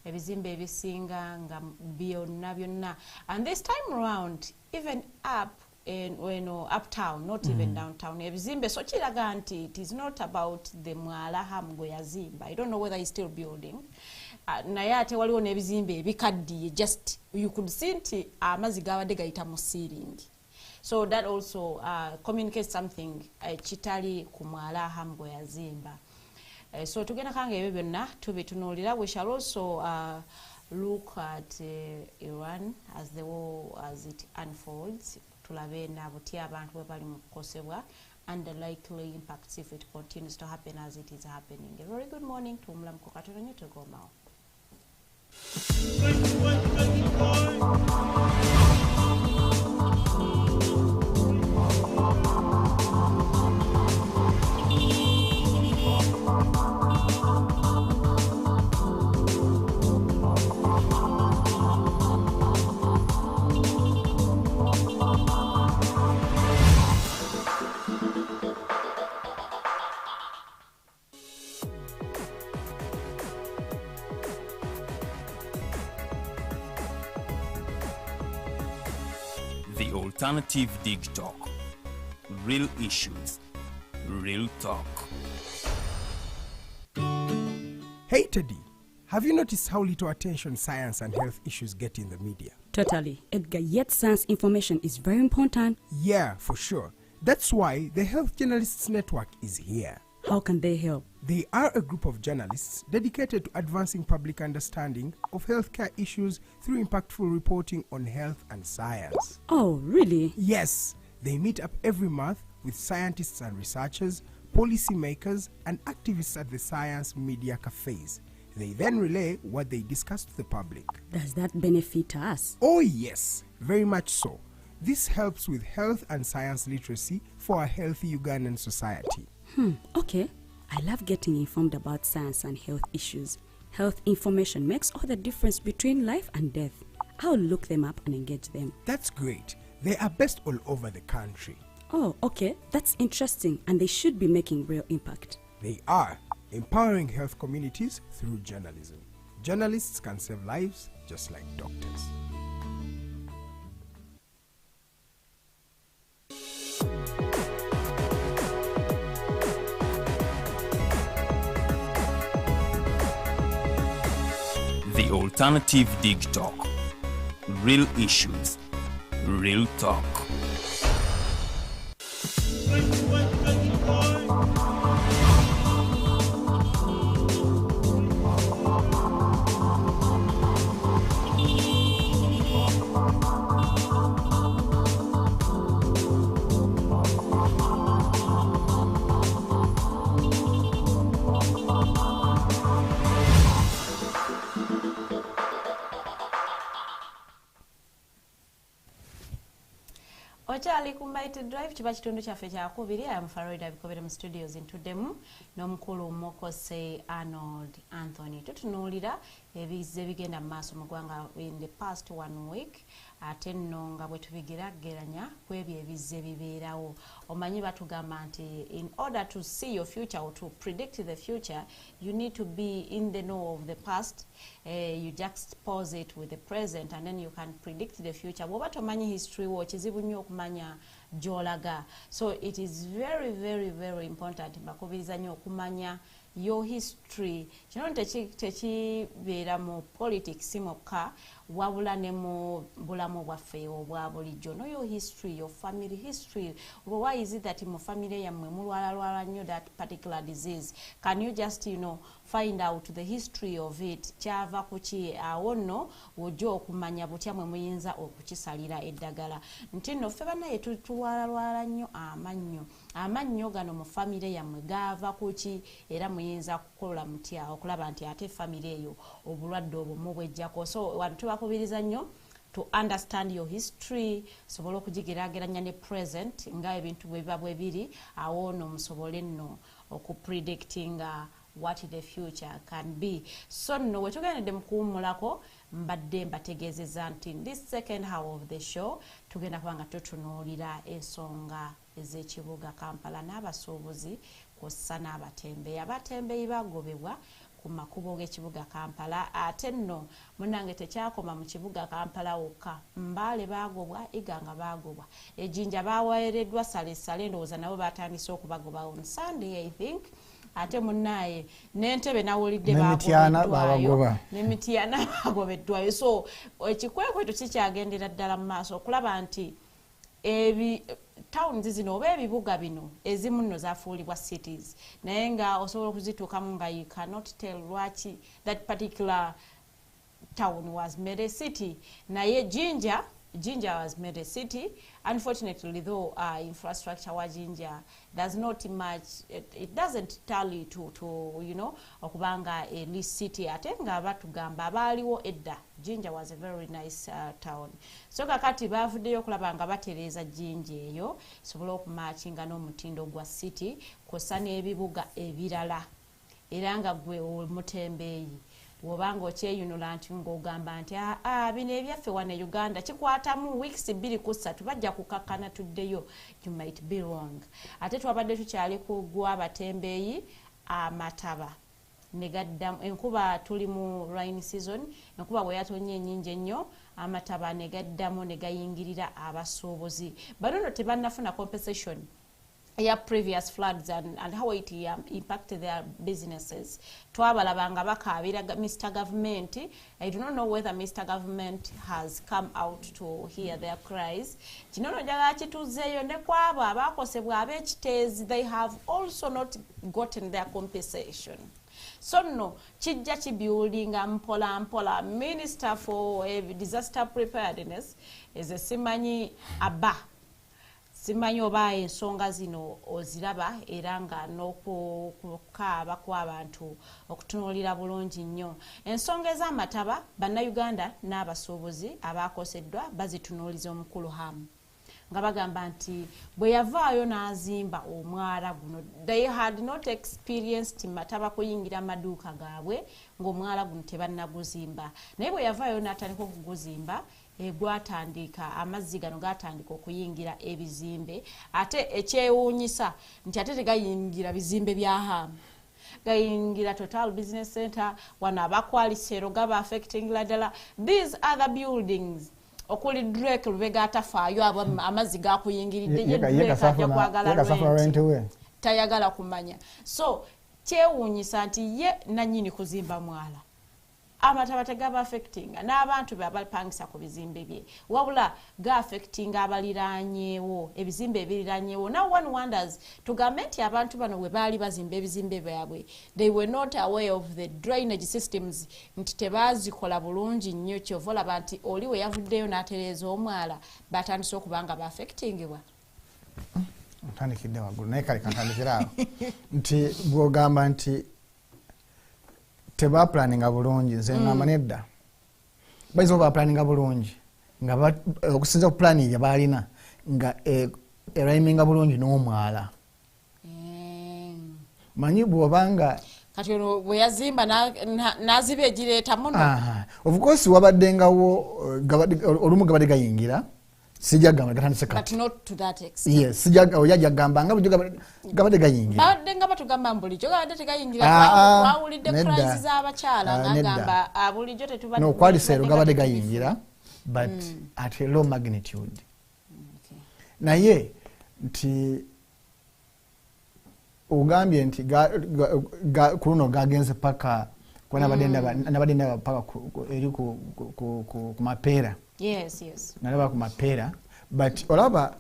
Ebizimbe ebisinga nga byonna and this time around even up in uptown, not even downtown, ebizimbe so kiraga nti it is not about the mwala hamgo yazimba. I don't know whether he's still building. Naye ate waliwo n'ebizimbe ebikaddiye just you could see nti amazzi gabadde gayita mu ceiling. So that also communicates something kitali ku mwala hamgo yazimba. So tugenda kanga ebyo byonna tubitunuulira. We shall also look at Iran as the war as it unfolds. Tulabe na butya abantu bwe bali mu kukosebwa and the likely impacts if it continues to happen as it is happening. A very good morning to Mulamuko Katono nyo to go now. The Alternative Dig Talk. Real issues, real talk. Hey Teddy, have you noticed how little attention science and health issues get in the media? Totally, Edgar, yet science information is very important. Yeah, for sure. That's why the Health Journalists Network is here. How can they help? They are a group of journalists dedicated to advancing public understanding of healthcare issues through impactful reporting on health and science. Oh, really? Yes, they meet up every month with scientists and researchers, policymakers, and activists at the science media cafes. They then relay what they discuss to the public. Does that benefit us? Oh yes, very much so. This helps with health and science literacy for a healthy Ugandan society. Okay. I love getting informed about science and health issues. Health information makes all the difference between life and death. I'll look them up and engage them. That's great. They are based all over the country. Oh, okay. That's interesting, and they should be making real impact. They are empowering health communities through journalism. Journalists can save lives just like doctors. The Alternative Dig Talk. Real issues, real talk. Okyali ku Mighty Drive kiba kitundu kyaffe kyakubiri. I am Faridah Bikobere mu studios ntudemu n'omukulu Mukose Arnold Anthony. Tutunuulira ebize bigenda mu maaso mu ggwanga in the past 1 week. Ate nno nga bwe tubigerageranya ku ebyo ebize bibeerawo. Omanyi batugamba nti in order to see your future or to predict the future, you need to be in the know of the past. You juxtapose it with the present and then you can predict the future. Bw'oba tomanyi history wo kizibu nnyo okumanya gy'olaga. So it is very, very, very important bakubiriza nnyo okumanya your history. Kino tekibeera mu politics mwokka wabula ne mu bulamu bwaffe obwa bulijjo. Know your history, your family history. Why is it that mu family yammwe mulwala nnyo that particular disease? Can you just, find out the history of it? Kyava kuki awo nno wojja okumanya butya mwe muyinza okukisalira eddagala. Nti nno ffe bannaye tulwala nnyo amannyo gano mu family yammwe gaava kuki era muyinza kukola mutya okulaba nti ate family eyo obulwadde obwo mubwejjako. So wantu tubakubiriza nnyo to understand your history, sobola okugigerageranya ne present nga ebintu bwe biba bwe biri awo nno musobole nno okupredictinga what the future can be. So nno wetugendedde mu kuwummulako mbadde mbategeezezza nti in this second half of the show tugenda kuba nga tutunuulira ensonga ez'ekibuga Kampala n'abasuubuzi kw'ossa n'abatembeeyi. Abatembeeyi bagobebwa ku makubo g'ekibuga Kampala. Ate nno munnange tekyakoma mu kibuga Kampala wokka. Mbale bagobwa, Iganga bagobwa, Ejjinja baweereddwa salesale, ndowooza nabo batandise okubagoba on Sunday I think. Ate munnaye n'Entebe nawulidde bagobeddwayo, n'Emityana bagobeddwayo. So ekikwekweto kikyagendera ddala mu maaso okulaba nti towns zino oba ebibuga bino ezimu nno zafuulibwa cities, naye nga osobola okuzituukamu nga you cannot tell lwaki that particular town was made a city. Naye Jinja was made a city. Unfortunately, though, infrastructure wa Jinja does not much, it doesn't tally to okubanga a least city. Ate nga batugamba abaaliwo edda Jinja was a very nice town. So kakati bavuddeyo okulaba nga batereeza Jinja eyo sobola okumatchinga n'omutindo gwa city kw'ossa n'ebibuga ebirala. Era nga gwe omutembeeyi wobanga okyeyunula nti ng'ogamba nti bino ebyaffe wano e Uganda kikwatamu weeks 2-3 bajja kukakkana tuddeyo, you might be wrong. Ate twabadde tukyali ku gw'abatembeeyi Amataba negaddamu. Enkuba tuli mu rain season, enkuba bwe yatonye ennyingi ennyo, Amataba negaddamu negayingirira abasuubuzi. Bano nno tebannafuna compensation previous floods and how it impacted their businesses. Twabalabanga bakaabira Mr. Government. I do not know whether Mr. Government has come out to hear their cries. Kinono njagala kituzeeyo ne kwabo abakosebwa ab'ekiteezi, they have also not gotten their compensation. So no, kijja kibuildinga mpola. Minister for Disaster Preparedness is a simanyi aba. Simanyi oba ensonga zino oziraba era nga n'okukaaba kw'abantu okutunuulira bulungi nnyo. Ensonga ez'Amataba bannayuganda n'abasuubuzi abakoseddwa bazitunuuliza omukulu Hamu nga bagamba nti bwe yavaayo n'azimba omwala guno, they had not experienced Mataba kuyingira amaduuka gaabwe ng'omwala guno tebannaguzimba, naye bwe yavaayo n'atandika okuguzimba gwatandika amazzi gano gatandika okuyingira ebizimbe. Ate ekyewuunyisa nti ate tegayingira bizimbe bya Hamu, gayingira Total Business Center, wano abakwalisero gaba affecting ladala these other buildings. Okuli Drake Lubega atafaayo amazzi gakuyingiridde tayagala kumanya. So kyewuunyisa nti ye nanyini kuzimba mwala amataba tegaba affectinga n'abantu be abapangisa ku bizimbe bye wabula ga affectinga abaliranyeewo ebizimbe ebiriranyeewo. Now one wonders tugambe nti abantu bano bwe baali bazimba ebizimbe byabwe they were not aware of the drainage systems nti tebazikola bulungi nnyo kyova olaba nti oli we yavuddeyo n'atereeza omwala batandise okuba nga ba-affectingibwa. Ntandikidde waggulu naye kale kantandikira awo nti bw'ogamba nti tebapulaninga bulungi nze ngamba nedda bayinza bapulaninga bulungi nga okusinza ku pulani gye baalina nga eraiminga bulungi n'omwala manyi bw'obanga kati ono bwe yazimba n'aziba egireeta muno of course wabaddengawo olumu gabadde gayingira sijagamba gatandise kati. But not to that extent. Yes, sijagamba gamba nga bujo gabadde gayingira. Badde nga batugamba bulijjo gabadde tegayingira twawulidde crisis z'abakyala ngagamba bulijjo tetubadde. No, kwali seero gabadde gayingira but at a low magnitude. Okay. Naye nti ugambye nti kuno gagenze paka kwana badenda paka eri ku mapera. Yes. Nalaba ku mapera but olaba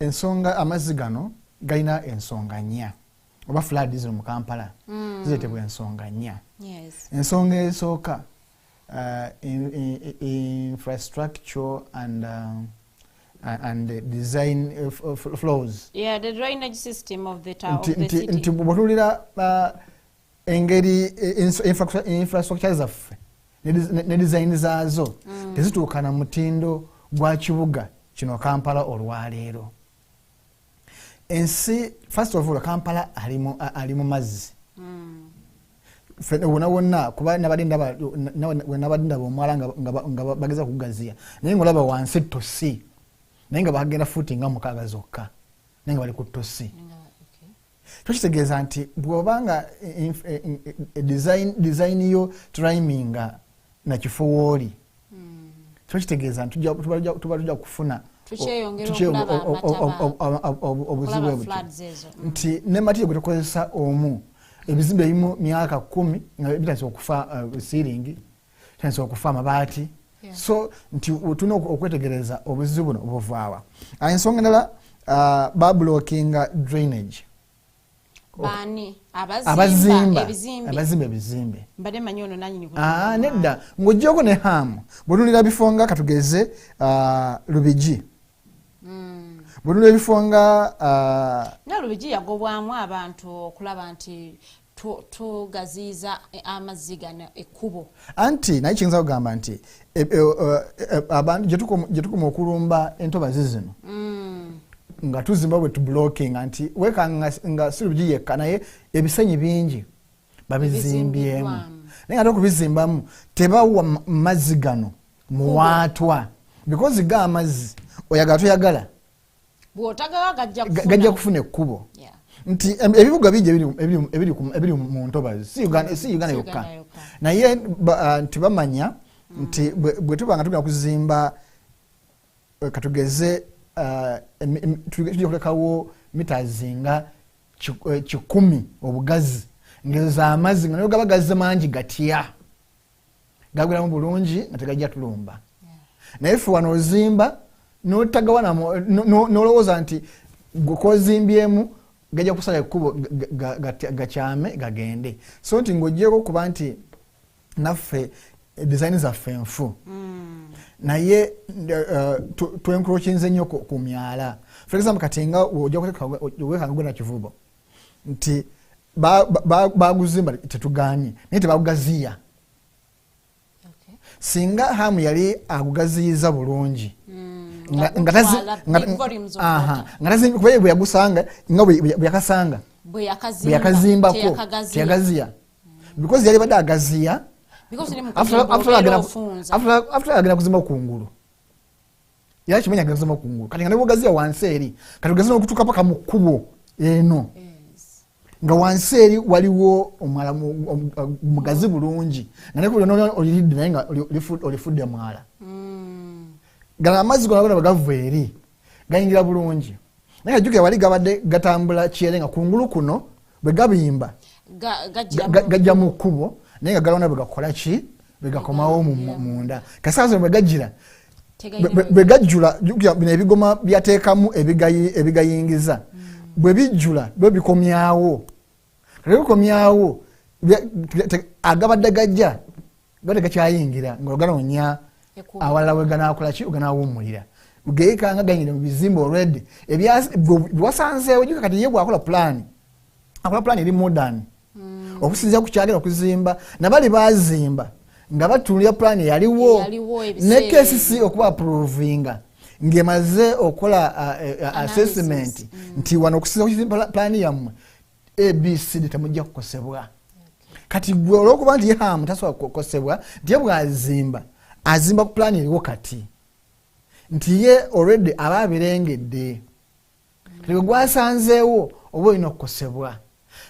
ensonga amazzi gano galina ensonga nnya oba flood zino mu Kampala ziretebwa ensonga nnya. Yes. Ensonga esooka infrastructure and the design flows. Yeah, the drainage system of the town of the city. Nti bw'otulira engeri infrastructure zaffe ne design zaazo tezituukana mutindo gwa kibuga kino Kampala olwaleero. Ensi first of all Kampala ali mu mazzi wonna kuba nabadinda bomwala nga bageza kugaziya naye ngolaba wansi tosi naye nga bagenda futi nga mukaaga zokka naye nga bali ku tosi. Tukitegeeza nti bw'obanga design yo triminga na kifo wooli tukitegeeza nti tuba tujja kufuna obuzibu ebyo nti ne material gwe tukozesa omu ebizimbe ebimu myaka 10 nga bitandise okufa ceiling bitandise okufa amabaati so nti tulina okwetegereza obuzibu buno obuvaawa. Ensonga endala bablockinga drainage. Bani abazimba ebizimbe mbadde manyi ono nanyini nedda ng'oggyeko ne hamu bw'otunulira bifo nga katugeze Lubigi bw'otunulira ebifo nga Lubigi yagobwamu abantu okulaba nti tugaziiza amazzi gano ekkubo anti naye kiyinza kugamba nti abantu gye tukoma okulumba entobazi zino nga tuzimba bwe tublocking anti weka nga Lubigi yekka naye ebisenyi bingi babizimbyemu naye ate okubizimbamu tebawa mazzi gano muwaatwa because ga amazzi oyagala toyagala gajja kufuna ekkubo nti ebibuga bingi ebiri mu ntobazi si Uganda yokka naye nti bamanya nti bwe tubanga tugenda kuzimba katugeze tujja kulekawo meters nga 10 obugazi ngezo z'amazzi nga nayo gaba gazze mangi gatya gagulamu bulungi nga tegajja tulumba naye ffe wano ozimba n'otagawana n'olowooza nti gwekozimbyemu gajja kusala ekkubo gakyame gagende so nti ng'oggyeko kuba nti naffe design zaffe enfu naye twenkrokinze nnyo ku myala for example kati nga ojja wekanga gwena kivubo nti baguzimba tetuganye naye tebagugaziya singa hamu yali agugaziyiza bulungi kuba bwe yagusanga nga bwe yakasanga bwe yakazimbako teyagaziya because yali badde agaziya after agenda kuzimba kungulu yali kimenya agenda kuzimba kungulu kati nga ne bwogaziya wansi eri kati ogaziya n'okutuuka paka mu kkubo eno nga wansi eri waliwo omwala mugazi bulungi nga nekuli oliridde naye nga olifudde mwala gala amazzi gona bwe gava eri gayingira bulungi naye ajjukira wali gabadde gatambula kyere nga kungulu kuno bwe gabimba gajja mu kkubo naye nga galona bwe gakola ki begakomawo munda kasasa begajira begajula bino ebigoma byateekamu ebigayingiza bwe bijjula bwe bikomyawo agabadde gajja gade gakyayingira ng'oganoonya awalala we ganaakola ki oganaawummulira geekanga ganyire mu bizimba already bwasanzeewo jika kati ye bwakola plan eri modern okusinziira ku kyagenda okuzimba nabali bazimba nga batunulira plan yaliwo ne KCC okuba approvinga ngemaze okola assessment nti wano okusinziira ku plan yammwe ABCD temujja kukosebwa kati gwe olwokuba nti yehamu tasobola kukosebwa nti ye bwazimba azimba ku plan eriwo kati nti ye already aba abirengedde kati gwe gwasanzeewo oba olina okukosebwa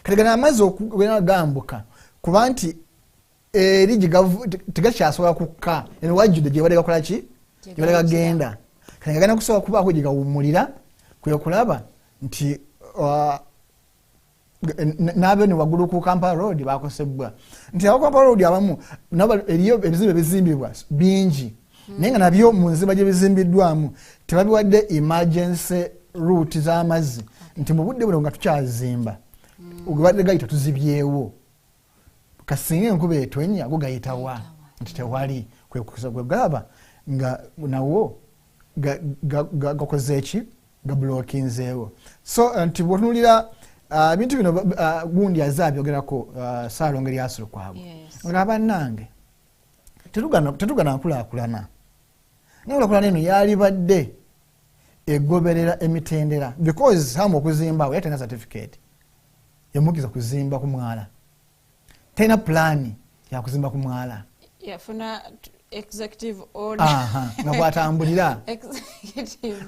kati gana amazzi okugambuka kuba nti eri tegakyasobola kukka wajjudde gye badde gakola ki gye badde gagenda kati gagana kusobola kubaako gye gawummulira kwe kulaba nti n'abene waggulu ku Kampala Road bakosebwa nti abo Kampala Road abamu eriyo ebizimbe bizimbibwa bingi naye nga nabyo mu nzimba gye bizimbiddwamu tebabiwadde emergency route z'amazzi nti mu budde buno nga tukyazimba ogwebadde gayita tuzibyewo kasinga enkuba etonya go gayitawa nti tewali kwe galaba nga nawo gakoze eki gablokinzeewo so nti bwotunulira bintu bino gundi azabyogerako Saalongo Erias Lukwago nga bannange tetugana nkulaakulana naye eno yali badde egoberera emitendera because hamu okuzimba we yatena certificate yamukiza kuzimba ku mwala tena plan ya kuzimba ku mwala yafuna executive order nga kwatambulira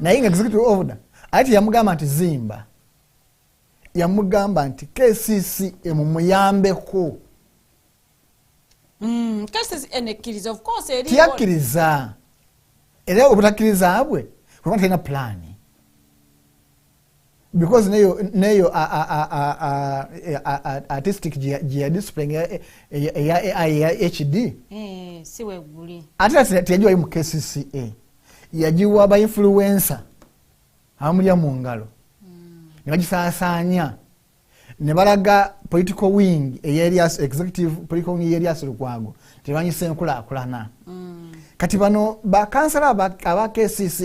naye nga executive order ati yamugamba nti zimba yamugamba nti KCC emumuyambeko KCC enekkiriza of course eri tiyakkiriza era obutakkiriza bwe kuba talina plan because neyo artistic gye display ya HD siwe guli ate tiyajiwa mu KCCA yajiwa ba influencer amulya mu ngalo ne bagisaasaanya ne balaga political wing Erias executive political wing Erias Lukwago tebanyise enkulaakulana kati bano bakansala aba KCC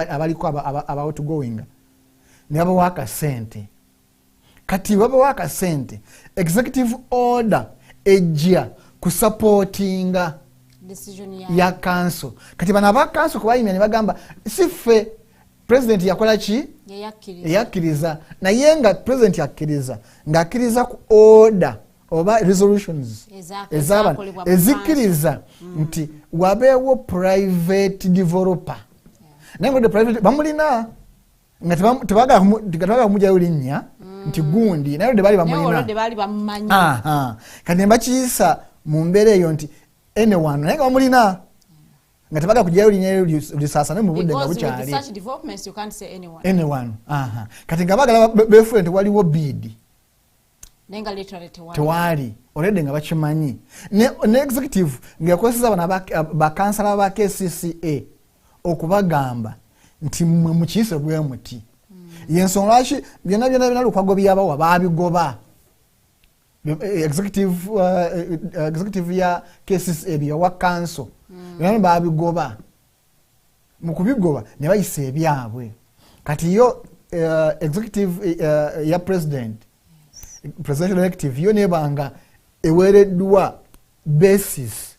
abaliko aba outgoing ne babawaaka sente kati babawaaka sente executive order ejja kusupportinga decision ya council kati bano aba council kubayimya ne bagamba sife president yakola ki yakkiriza naye nga president yakkiriza ng'akkiriza ku order oba resolutions ezikkiriza nti wabeewo private developer naye nga private bamulina nga tebagala kumugyayo linnya nti gundi naye de baali bamulina kati ne bakiyisa mu mbeera eyo nti anyone naye nga bamulina nga tebaga kujyayo linnya lisaasane mu budde nga bukyali anyone kati nga bagala befule nti waliwo bid nenga literally tewali already nga bakimanyi ne executive ngayakozesa bana bakansala ba KCCA okubagamba nti mukiyise bwe muti yensonga lwaki byonna Lukwago byabawa babigoba executive ya KCCA byawa council byonna babigoba mu kubigoba ne bayisa ebyabwe kati yo executive ya presidential elective yo nebanga ewereddwa basis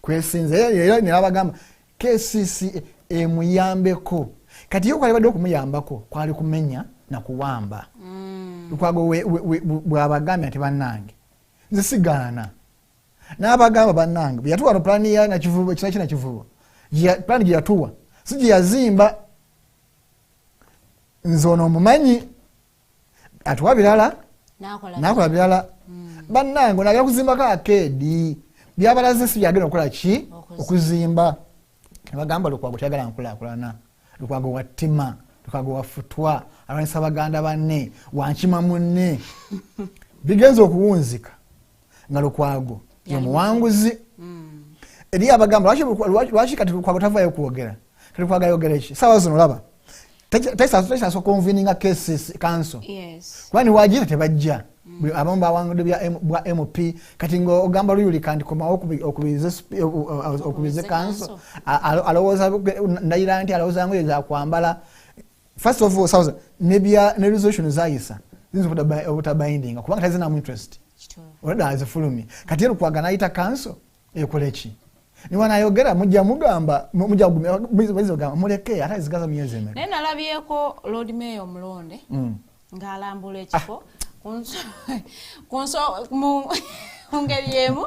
kwesinza era nabagamba KCC emuyambeko kati yo kwali badde okumuyambako kwali kumenya na kuwamba Lukwago bwabagambye nti bannange nze sigaana n'abagamba bannange yatuwa no plan ya na kivubo ekina kivubo plan gye yatuwa si gye yazimba nzono mumanyi atuwa birala nakola birala bannange onagala kuzimba ka akedi byabalaze si byagenda okukola ki okuzimba nebagamba Lukwago tyagala nkulaakulana Lukwago wattima Lukwago wafutwa alwanyisa baganda banne wankima munne bigenza okuwunzika nga Lukwago ye muwanguzi eri abagamba lwaki kati kwagotavayo kwogera kati kwagayogera ki sawa zino laba tesa so convening a cases council kwani wajira tebajja abamu bawangudde bya MP kati ngo ogamba luyuli kandi koma okubize council alowooza ndayira nti alowooza ngo za kwambala first of all sawa ne resolution zayisa zinzo kuda binding kubanga tazina mu interest orada azifulumi kati ero kwagana ita council ekolechi ni wanayogera mujja mugamba mujja gugamba muleke ata zigaza myezi emeka nena labyeko Lord Mayor Mulonde ngalambula ekifo kunso ngeri yemu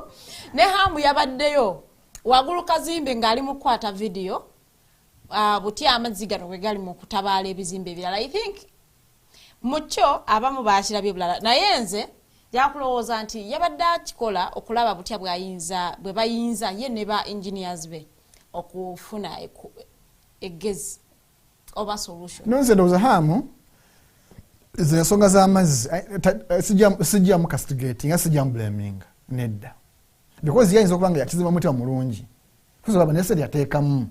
ne hamu yabaddeyo wagulu kazimbe ngali mu kwata video buti amaziga no gali mu kutabaala ebizimbe ebirala I think mucho abamu baashira byebulala naye nze yakulowooza nti yabadde akikola okulaba butya bwe bayinza ye ne ba engineers be okufuna egezi oba solution nonze ndoza hamu zensonga z'amazzi sijja mu castigating sijja mu blaming nedda because yayinza okubanga yakizima mutima mulungi kuzo laba neseri yateekamu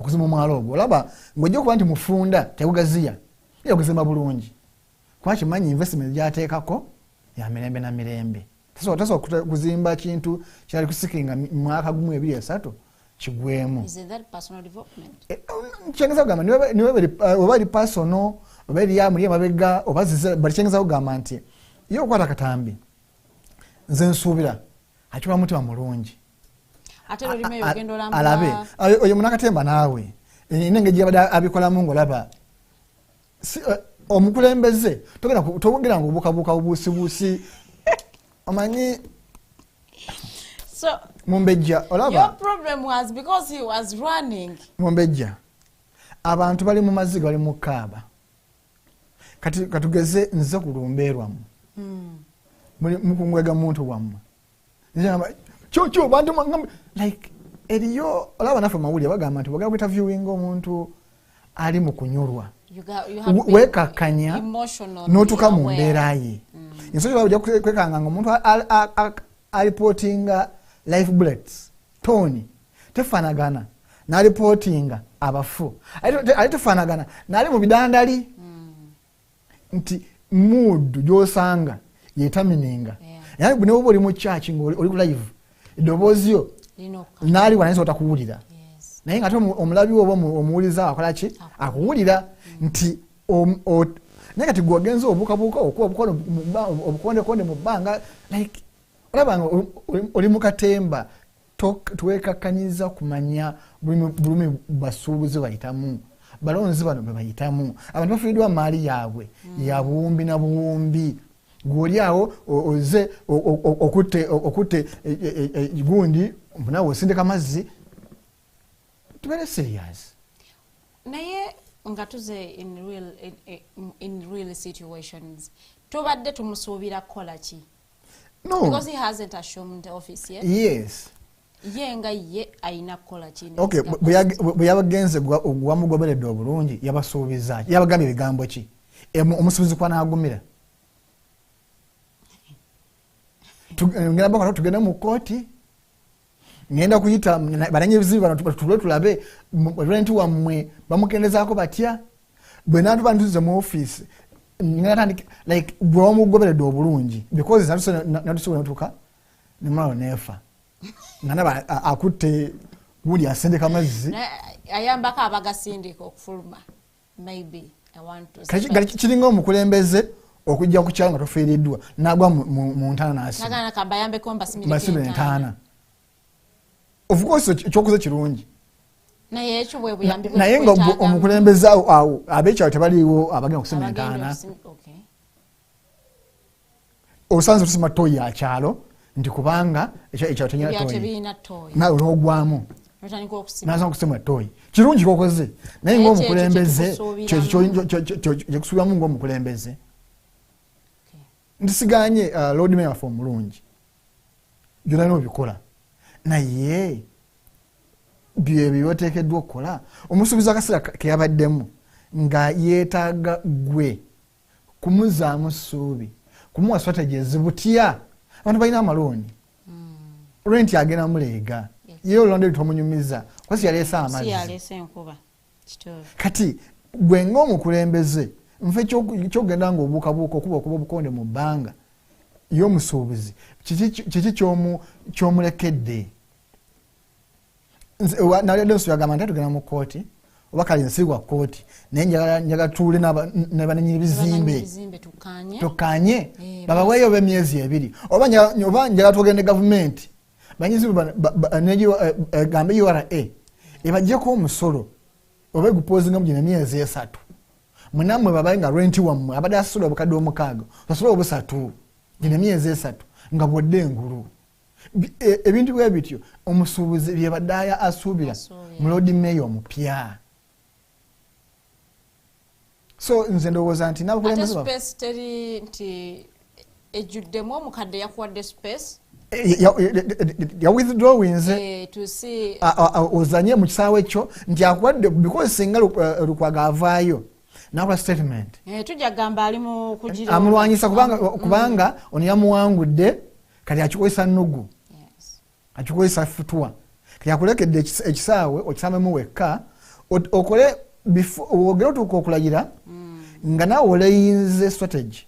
okuzima omwalo ogwo olaba ng'ojja okuba nti mufunda tegugaziya ye okuzima bulungi kwaki manyi investment gyateekako ya mirembe na mirembe taso kuzimba kintu kyali kusikinga mwaka gumu 2-3 kigwemu is that personal development kyengeza kugamba niwe obali personal obali ya muri mabega obazize bali kyengeza kugamba nti yo kwata katambi nze nsuubira akiwa mutima mulungi ate Lord Mayor ogendo lamba alabe oyo munakatemba naawe nenge gyabada abikola mungo laba omukulembeze togera ngo bukabuka ubusibusi amanyi so Mumbejja olaba your problem was because he was running Mumbejja abantu bali mu maziga bali mu kaaba kati katugeze nze kulumberwamu mukungwega muntu wamma njamba chocho bantu like eriyo olaba nafe mawuli bagamba nti bagala interviewing omuntu ali mu kunyurwa wekakanya notuka mu mbeera ye ensonga bajja kwekanga omuntu reportinga life bullets toni tefanagana na reportinga abafu alitefanagana nali mu bidandali nti mood josanga yetamininga yani bune obo oli mu church ngoli oli ku live edobozio nali wanaiso otakuwulira naye ngate omulabi obo omuwuliza akola ki akuwulira nti naye kati gwagenza obukabuka obukonde mu bbanga like olabanga oli mu katemba tuwekakanyiza kumanya bulumi basuubuzi bayitamu balonzi bano bwe bayitamu abantu bafiiriddwa maali yaabwe ya buwumbi na buwumbi gwoli awo oze okutte gundi nawe osindika mazzi tubere serious naye nga tuze in real situations tobadde tumusuubira kukola ki no because he hasn't assumed the office yet yes yenga ye aina kukola ki okay bwe yabagenze ogwamugoberedde obulungi yabasuubiza yabagambye ebigambo ki omusuubizi kwa naagumira ngenda bakora tugenda mu kooti ngenda kuyita baranye ebizibu bano tulabe rent wammwe bamukendezaako batya bwe naatu bantuze mu office ngenda like bwe wamugoberedde obulungi because natusobola natuka nemalo nefa ngana akutte guli asendeka mazzi ayambako abagasindika okufuluma maybe I want to gali kiringa omukulembeze okujja ku kyalo nga tofiiriddwa nagwa mu ntana nasi nagana kabayambe komba simile ntana of course ekyokuze kirungi naye ekyo bwe buyambi naye nga omukulembeze awo abeekyawo tebaliiwo abagenda okusima entaana osanze tusima toyi ya kyalo nti kubanga ekyalo tenyina toyi nawe n'ogwamu naza okusima toyi kirungi kokoze naye ng'omukulembeze kyekusuubiramu ng'omukulembeze ndisiganye Lord Mayor waffe omulungi byonna obikola naye byebyo byoteekeddwa okukola omusuubiza akaseera keyabaddemu nga yeetaaga gwe kumuzaamu ssuubi kumuwa strategies butya abantu balina amalooni rent agenda muleega ye olonde tomunyumiza kwasi yalesa amazi yalesa enkuba kitobe kati gwe ng'omukulembeze nfe kyogenda ng'obuukabuuka okuba obukonde mu bbanga y'omusuubuzi kiki kyomulekedde nalede nsu yagamba nti tugenda mu kooti oba kale nsigwa kooti naye njagala tuule n'abananyini bizimbe tukanye babaweeyo oba emyezi 2 oba njagala tugende gavumenti banyizimbe gambe URA ebajjeko omusolo oba egupozinga mu gino emyezi 3 munammwe babaye nga renti wammwe abadde asasula obukadde 6 sasula obusatu gino emyezi 3 nga bwodde engulu ebintu bwe bityo omusuubuzi bye baddaaya asuubira mu Lord Mayor omupya. So nze ndowooza nti nabakulembeze ate space teri nti ejjuddemu omukadde yakuwadde space ya withdrawinze ozanye mu kisaawe ekyo nti akuwadde because singa Lukwago avaayo nakola statement tujja gamba ali mu kugira amulwanyisa kubanga ono yamuwangudde kati akikozesa nnugu akikozesa futwa kati akulekedde ekisaawe okisamemu wekka okole ogera otuuka okulagira nga naawe oleyinze strategy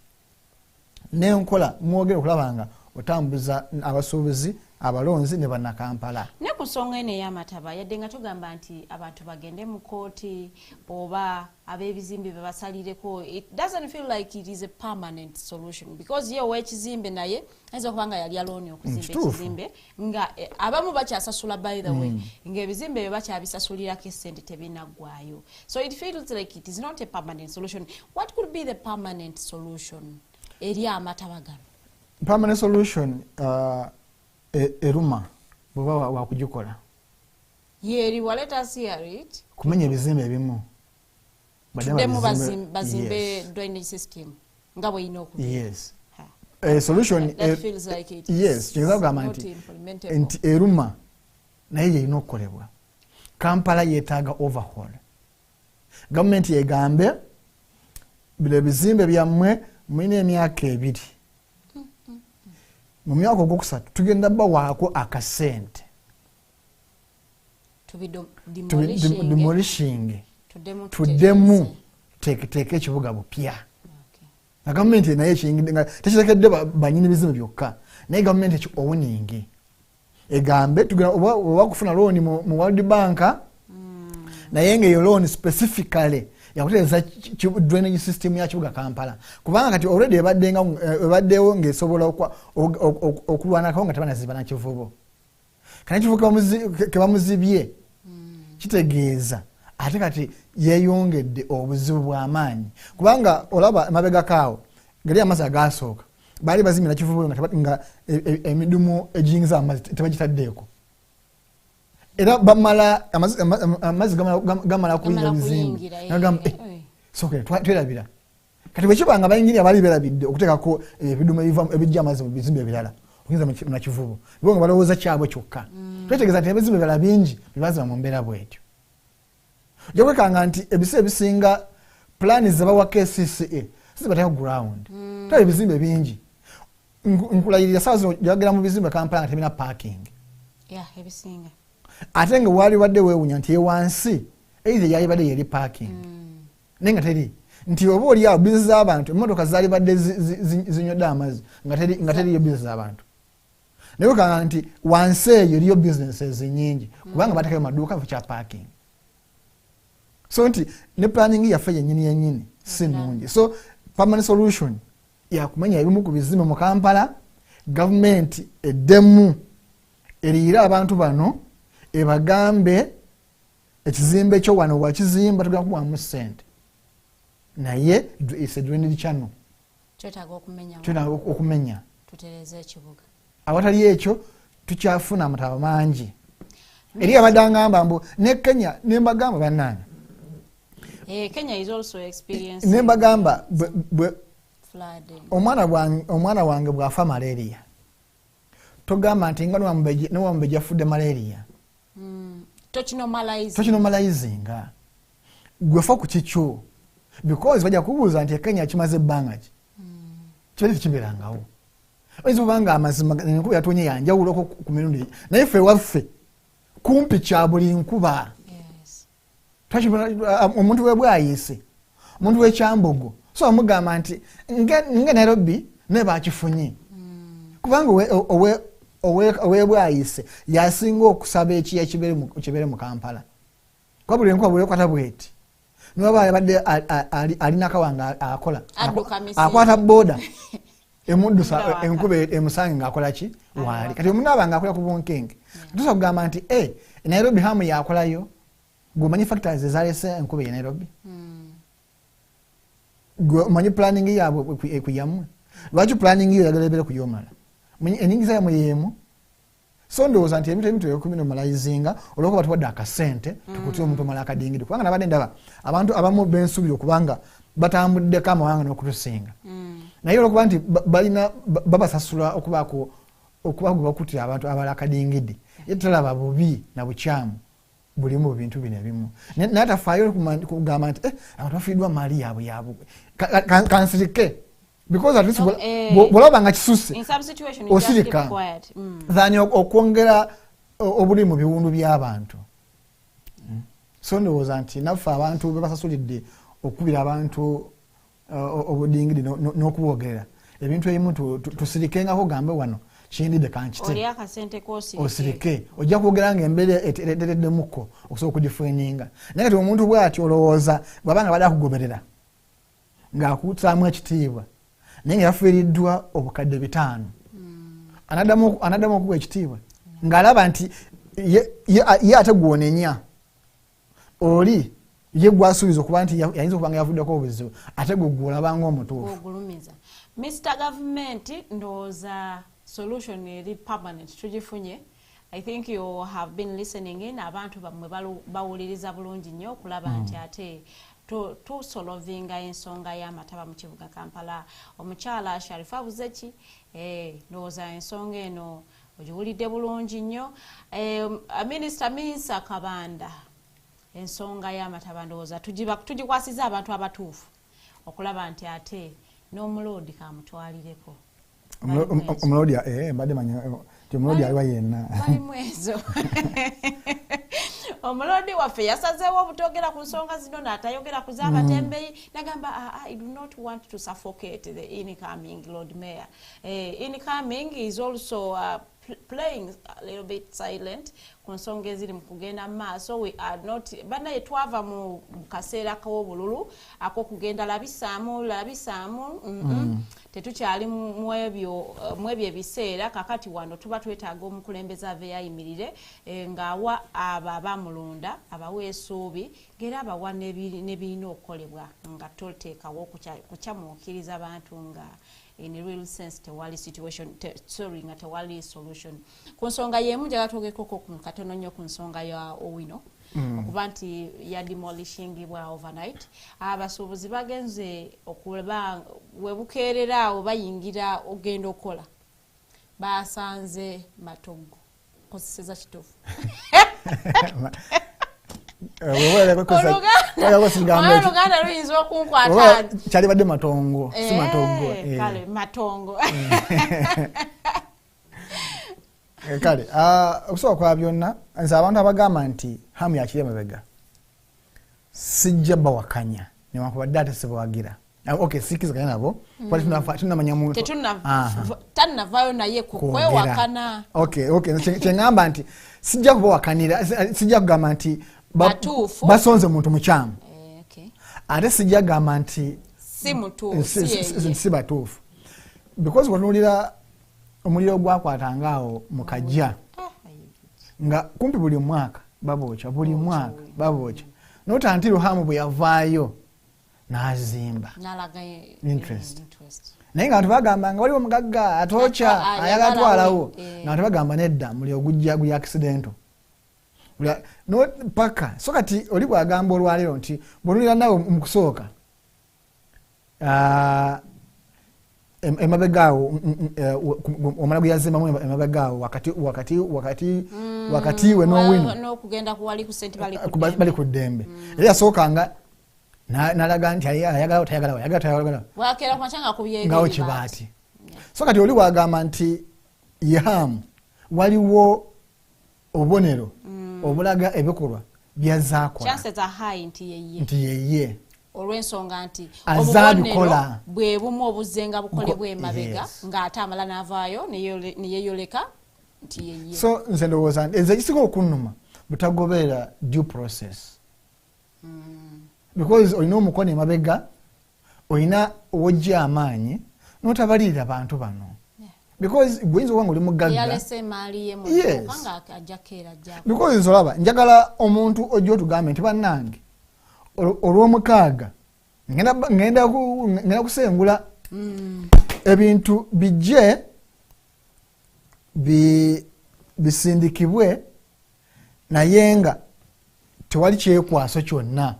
n'enkola mwogere okulaba nga otambuza abasuubuzi abalonzi ne bannakampala ne ku nsonga eno ey'amataba yadde nga tugamba nti abantu bagende mu kooti oba ab'ebizimbe bebasalireko. It doesn't feel like it is a permanent solution because ye ow'ekizimbe naye ayinza okuba nga yali alooni okuzimba ekizimbe nga abamu bakyasasula by the way ng'ebizimbe bye bakyabisasulirako essente tebinaggwayo. So it feels like it is not a permanent solution. What could be the permanent solution eri amataba gano? Permanent solution eruma bweba wakugikola yeriwa, let us hear it. Kumenya ebizimbe ebimu bademu bazimbe drainage system nga bweyina okuba. Yes. Solution that feels like it yes kigeza kugamba nti eruma naye yeyina okukolebwa. Kampala yeetaaga overhaul. Gavumenti yegambe bino ebizimbe byammwe mulina emyaka 2 mu myaka ogwokusatu tugenda bawaako akasente demolishing tuddemu teeke ekibuga bupya. Na gavumenti naye tekitekedde banyini bizimbe byokka naye gavumenti owuningi egambe oba kufuna looni mu World Bank naye ng'eyo looni specifically yakuteeza drainage system ya kibuga Kampala kubanga kati already ebaddewo ng'esobola okulwanako nga tebanaziba na kivubo kana kivubo ke bamuzibye kitegeeza ate kati yeeyongedde obuzibu bw'amaanyi kubanga olaba mabega kaawo gali amazzi agasooka baali bazimira kivubo nga emidumu egiyingiza amazzi tebagitaddeeko era bamala amazzi gamala kuyingira bizimbe soke twerabira kati bwekibanga bayingirira bali berabidde okuteekako ebidumu ebijja amazzi mu bizimbe ebirala okuyinza na kivubo bo nga balowooza kyabwe kyokka twetegeeza nti ebizimbe ebirala bingi bibaziba mu mbeera bwetyo jokwekanga nti ebiseera ebisinga pulaani zebawa KCCA zibateko ground tali ebizimbe bingi nkulayirira saawa zino gyagera mu bizimbe Kampala nga tebina parking ebisinga ate nga wali wadde weewunya nti ewansi either yali badde yeri parking naye nga teri nti oba oli awo bizinesi z'abantu emmotoka zaali badde zinywedde amazzi nga teriyo bizinesi z'abantu naye wekanga nti wansi eyo eriyo bizinesi nyingi kubanga batekayo maduuka kifo kya parking. So nti ne planning yaffe yennyini si nnungi. So permanent solution yakumenya ebimu ku bizimbe mu Kampala gavumenti eddemu eriira abantu bano ebagambe ekizimbe ekyo wano wakizimba tugenda kubamu ssente naye is a drainage channel kyetaaga okumenya tutereeze ekibuga awatali ekyo tukyafuna amataba mangi eri abadde angamba mbu ne Kenya nembagamba bannange Kenya is also experiencing nembagamba flooding. omwana wange bw'afa malaria togamba nti nga newambe jafudde malaria tokinomalizinga gwefa ku kikyo because bajja kubuuza nti Kenya kimaze ebbanga ki kibali tekibeerangawo oyinza obanga amazima enkuba yatonye yanjawuloko ku mirundi naye ffe waffe kumpi kya buli nkuba. Omuntu we bwayise, omuntu we Kyambogo, so amugamba nti nge Nairobi ne bakifunye. Kubanga owe bwayise yasinga okusaba ekiya kibere mu Kampala. Kwa buli nkuba buli kwata bweti. Niba yabadde alina kawanga akola. Akwata boda. Emuddusa enkube emusange ngakola ki wali. Kati omuntu abanga akola ku Bunkenge. Tusa kugamba nti Nairobi hamu yakolayo. Go manufacturers ezalese enkube ya Nairobi. Go mani planning yabo ekuyamwe. Lwaki planning yo yagalebere kuyomala. Eningiza ya muyemu. So ndowooza nti ebitu yokuminimalizinga olw'okuba tuwadde akasente tukutira omuntu omala akadingidi kubanga nabadde ndaba abantu abamu b'ensuubira okubanga batambuddeko amawanga n'okutusinga. Naye olw'okuba nti balina babasasula okubaako gwe bakutira abantu abala akadingidi ye tulaba bubi na bukyamu buli mu bintu bino ebimu. Naye tafaayo kugamba nti abantu bafiiddwa maali yaabwe yaabwe kansirike. Because at least bw'olaba nga kisuse osirika thani okwongera obuli mu biwundu by'abantu. So ndowooza nti naffe abantu be basasulidde okubira abantu obudingidi n'okubogerera ebintu ebimu tusirikengako gambe wano kiyindidde kankite osirike ojja kwogera nga embeera etereddemuko okusobola okugifeninga. Naye kati omuntu bw'ati olowooza bw'abanga bali akugoberera ng'akuutaamu ekitiibwa naye nga yafiiriddwa obukadde 5 anaddamu okuwa ekitiibwa ng'alaba nti ye ate gwonenya oli ye gwasuubiza okuba nti yayinza okuba nga yavuddeko obuzibu ate gwe gwolabanga omutuufu. Mr. Government ndowooza solution eri permanent tugifunye. I think you have been listening in. Abantu bamwe bawuliriza bulungi nnyo okulaba nti ate tusolovinga ensonga y'amataba mu kibuga Kampala. Omukyala Sharifa Buzeki ndowooza ensonga eno ogiwulidde bulungi nnyo. Minisita Minsa Kabanda ensonga y'amataba ndowooza tugikwasiza abantu abatuufu okulaba nti ate n'omuloodi kamutwalireko. Omuloodi mbadde manya ti omuloodi aliwa yenna. Balimu ezo. Omuloodi waffe yasazeewo obutogera ku nsonga zino n'atayogera ku z'abatembeeyi nagamba I do not want to suffocate the incoming Lord Mayor. Incoming is also playing a little bit silent ku nsonga eziri mu kugenda maaso. We are not banaye twava mu kaseera k'obululu ak'okugenda labisaamu tetukyali mu ebyo ebiseera kakati wano tuba twetaaga omukulembeze ave yayimirire ng'awa abo abamulonda abawa essuubi ng'era abawa n'ebirina okukolebwa nga toteekawo kukyamuukiriza abantu nga in a real sense tewali situation nga tewali solution. Ku nsonga y'emu njagala twogekeko katono nnyo ku nsonga ya Owino okuba nti yademolishingibwa overnight. Abasuubuzi bagenze okuba webukeerera awo bayingira ogenda okukola basanze matogo kozeseza kituufu. Oluganda luyinza okunkwata kyali badde matongo si matongo kale matongo kale okusobola kwa byonna nze abantu abagamba nti hamu yakiri emabega sijja bawakanya newankubadde ate sibawagira. Okay, sikizaganya nabo tunamanya muntu tannavaayo naye kukwewakana. Okay kyengamba nti sijja kubawakanira sijja kugamba nti basonze muntu mukyamu ate sijja kugamba nti si batuufu because watunuulira omuliro gwakwatanga awo mu Kajja nga kumpi buli mwaka babookya notanti Ruhamu bwe yavaayo n'azimba interest naye nga bantu bagamba nga waliwo omugagga atookya ayagala twalawo nga bantu bagamba nedda muliro guli accidental no paka so kati oli bwagamba olwaleero nti bwonulira nawe mu kusooka emabegaawo omala gwe yazimbamu emabegaawo wakati we n'Owino n'okugenda kuwali ku sente bali ku ddembe era yasookanga n'alaga nti ayagalawo tayagalawo bwakeera kwacanga kubyeyo ngawo kibaati. So kati oli bwagamba nti Yahamu waliwo obubonero obulaga ebikolwa byazaakola chances are high nti yeye olw'ensonga nti azabikola bwe bumu obuzenga bukolebwa emabega ng'ate amala n'avaayo ne yeeyoleka nti yeye. So nze ndowooza nti nze kisinga okunnuma butagoberera due process because olina omukono emabega olina wojja amaanyi n'otabalirira abantu bano because gwinza obanga oli mugagga yalese maali ye muduka ng'ajjakeera ajjako because nze olaba njagala omuntu ojja otugambe nti bannange olw'omukaaga ngenda kusengula ebintu bijje bisindikibwe naye nga tewali kyekwaso kyonna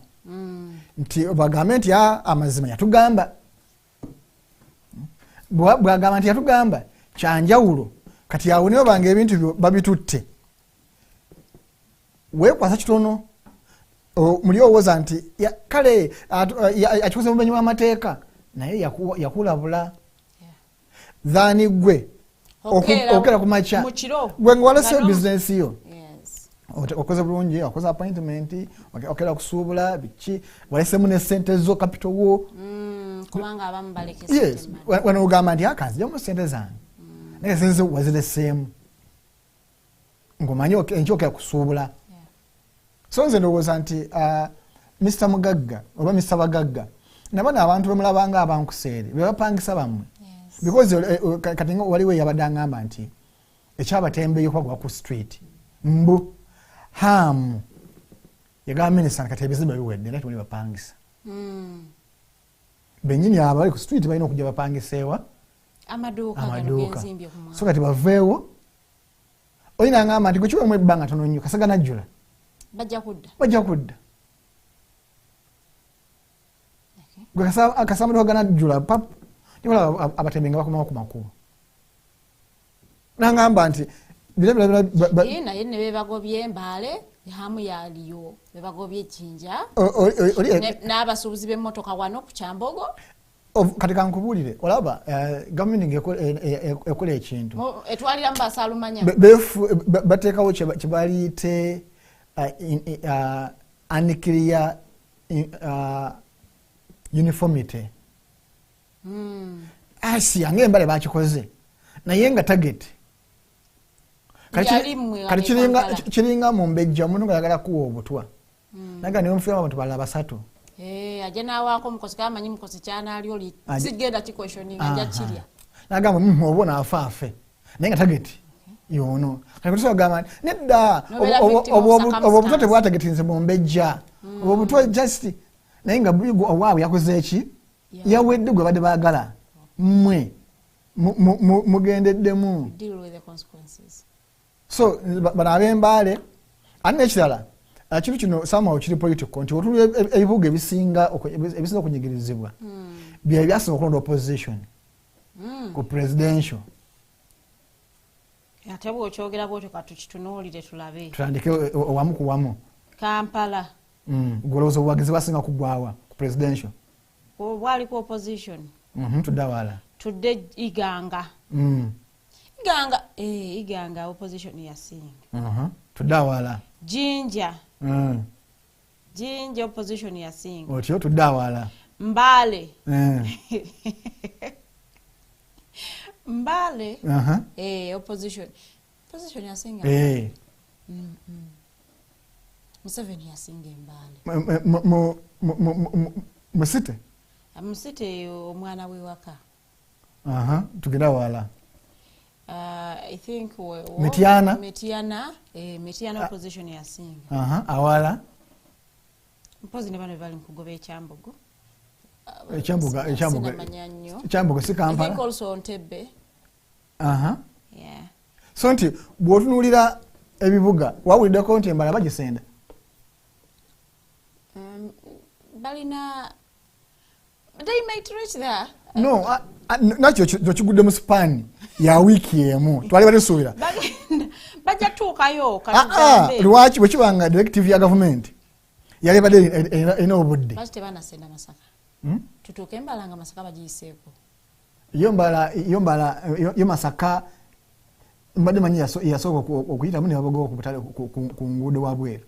nti bagambe nti amazima yatugamba bwagamba nti yatugamba kyanjawulo kati awo nibo bange ebintu babitutte weekwasa kitono muli owooza nti kale akikoze mumenyi w'amateeka naye yakulabula zaani gwe okera ku makya gwe ngwalese bizinesi yo okoze bulungi okoze appointment okera kusuubula biki walesemu ne sente zo capital wo kubanga abamu balekese wano ogamba nti akanzijjamu sente zange naye sente zo wazileseemu ng'omanyi enkyokera kusuubula. So nze ndowooza nti Mr. Mugagga oba Mr. Bagagga nabano abantu bemulabanga abankuseere bebapangisa bammwe because kati waliwo yabadde aŋŋamba nti ekyabatembeeyo kwagwa ku street mbu hamu yagamba minisita kati ebizimbe biwedde naye tewali bapangisa bennyini abo bali ku street balina okujja bapangiseewa amaduuka so kati baveewo olina aŋŋamba nti gwekiwemu ebbanga tono nnyo kasaga najjula bajja kudda gwe akasambuliwa ganajjula pap nibala abatembe nga bakomawo ku makubo nangamba nti naye ne bebagobye embaale hamu yaliyo bebagobye ejjinja n'abasuubuzi b'emmotoka wano ku Kyambogo kati kankubuulire olaba gavumenti ekola ekintu etwaliramu basaalumanya bateekawo kye baliyite unclear uniformity Asia ngembale bakikoze naye nga target kati kiringa mu mbejja omuntu nga yagala kuwa obutwa naga niyo mufira abantu balala basatu aje nawaako mukozi kamanyi mukozi kyana ali oli sigenda kikweshoning anja kirya naga obona afaafe naye nga target yono kati gamba nedda obutwa tebwatagetinze mu mbejja obutwa just naye nga bigo owaawe yakoze eki yawedde gwe badde baagala mmwe mugendeddemu so bano ab'embaale ate n'ekirala kintu kino somehow kiri political nti otuli ebibuga ebisinga okunyigirizibwa bye byasinga okulonda opposition ku presidential ate bw'okyogera bwotyo katukitunuulire tulabe tutandike owamu ku wamu Kampala golowooza obuwagizi bwasinga kugwawa ku presidential bwali ku opposition tudda wala tudde Iganga Iganga opposition yasinga tudda wala Jinja opposition yasinga otyo tudda wala Mbale opposition yasinga Museveni yasinga Mbale Musite omwana wewaka tugenda wala I think Metiana opposition yasinga awala mpozi ne bano bali kugoba ekyambogo ekyambogo si Kampala I think also Ntebbe so nti bw'otunuulira ebibuga wawuliddeko nti embala bagisenda balina they might reach there no nakyo kyokigudde mu Spain ya wiiki emu twali batesuubira bajja tuukayo lwaki bwe kibanga directive ya gavumenti yali badde erina obudde lwaki tebanasenda Masaka tutuuke embala nga Masaka bagiyiseeko yo Masaka mbadde manyi yasooka okuyitamu ne babagoba ku butale ku nguudo wa bweru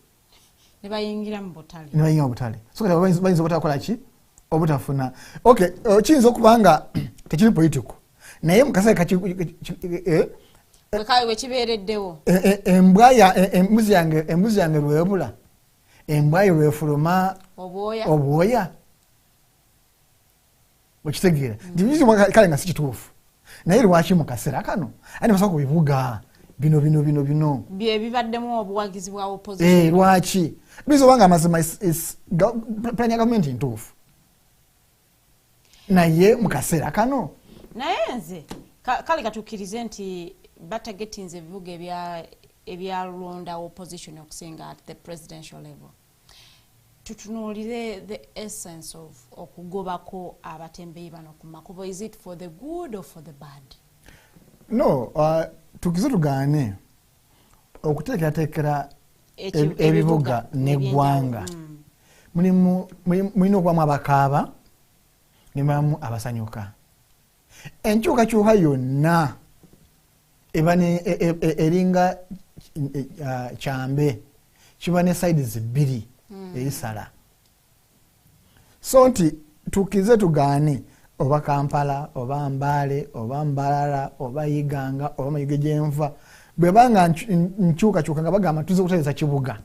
ne bayingira mu butale so kati bayinza obutakola ki obutafuna okay kiyinza okubanga tekiri political naye mukasale wekibeereddewo embuzi yange lwebula embwa yo lwefuluma obwoya okitegeera kale nga si kituufu naye lwaki mu kaseera kano ani basobola ku bibuga bino byebibaddemu obuwagizi bwa opposition lwaki biza obanga amazima plan ya gavumenti ntuufu naye mu kaseera kano naye nze kale katukkirize nti batagetinze ebibuga ebyalonda opposition okusinga at the presidential level. Tutunuulire the essence of okugobako abatembeeyi bano ku makubo. Is it for the good or for the bad? No, tukize tugaane okuteekerateekera ebibuga n'eggwanga mulina okubamu abakaaba ne mubamu abasanyuka. Enkyukakyuka yonna eringa kyambe kiba ne sides bbiri eyisala. So nti tukize tugaane oba Kampala oba Mbale oba Mbalala oba Iganga oba Mayige gyenva bwebanga nkyukakyuka nga bagamba tuze kutereeza kibuga,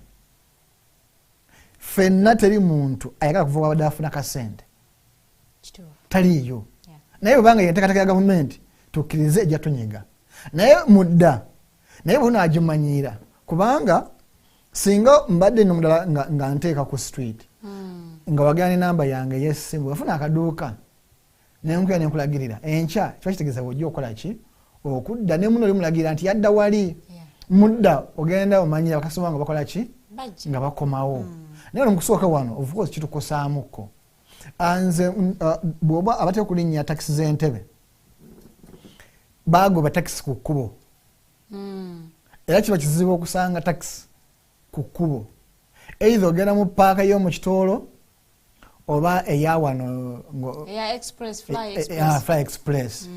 ffenna teri muntu ayagala kuva wabadde afuna kasente taliiyo. Naye bwebanga yenteekateeka ya gavumenti tukkirize ejja tunyiga naye mudda naye bwona agimanyiira kubanga singa mbadde no mudala nga nteeka ku street nga wagenda ne namba yange y'essimu wafuna akaduuka nenkuya nenkulagirira enkya kiba kitegeeza bw'ojja okukola ki okudda ne muno olimulagirira nti yadda wali mudda ogenda omanyira bakasoma nga bakola ki nga bakomawo. Naye omukusooka wano of course kitukosaamuko anze bw'oba abatera okulinnya takisi z'entebe bagoba takisi ku kkubo era kiba kizibu okusanga takisi ku kkubo either ogenda mu paaka y'omu kitoolo oba eya wano fly express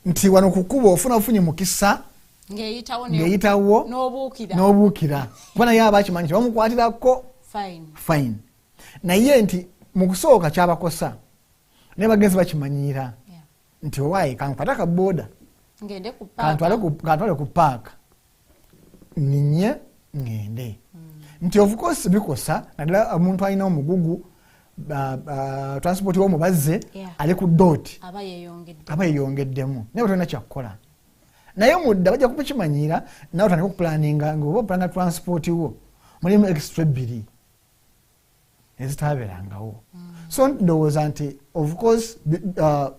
nti wano ku kkubo ofuna ofunye mukisa ng'eyitawo n'obuukira kuba naye abakimanyi nti bamukwatirako fine naye nti mu kusooka kyabakosa naye bagenzi bakimanyiira nti owaayi kankwata ka booda kantwale ku paaka ninye ngende nti of course bikosa naddala omuntu alina omugugu transport w'omubazze ali ku dooti aba yeyongeddemu naye batolina kyakukola naye mudda bajja kukimanyiira nawe otandika okupulaninga ngaoba opulanga transport wo mulimu extra 2 ezitabeerangawo. So ndowooza nti of course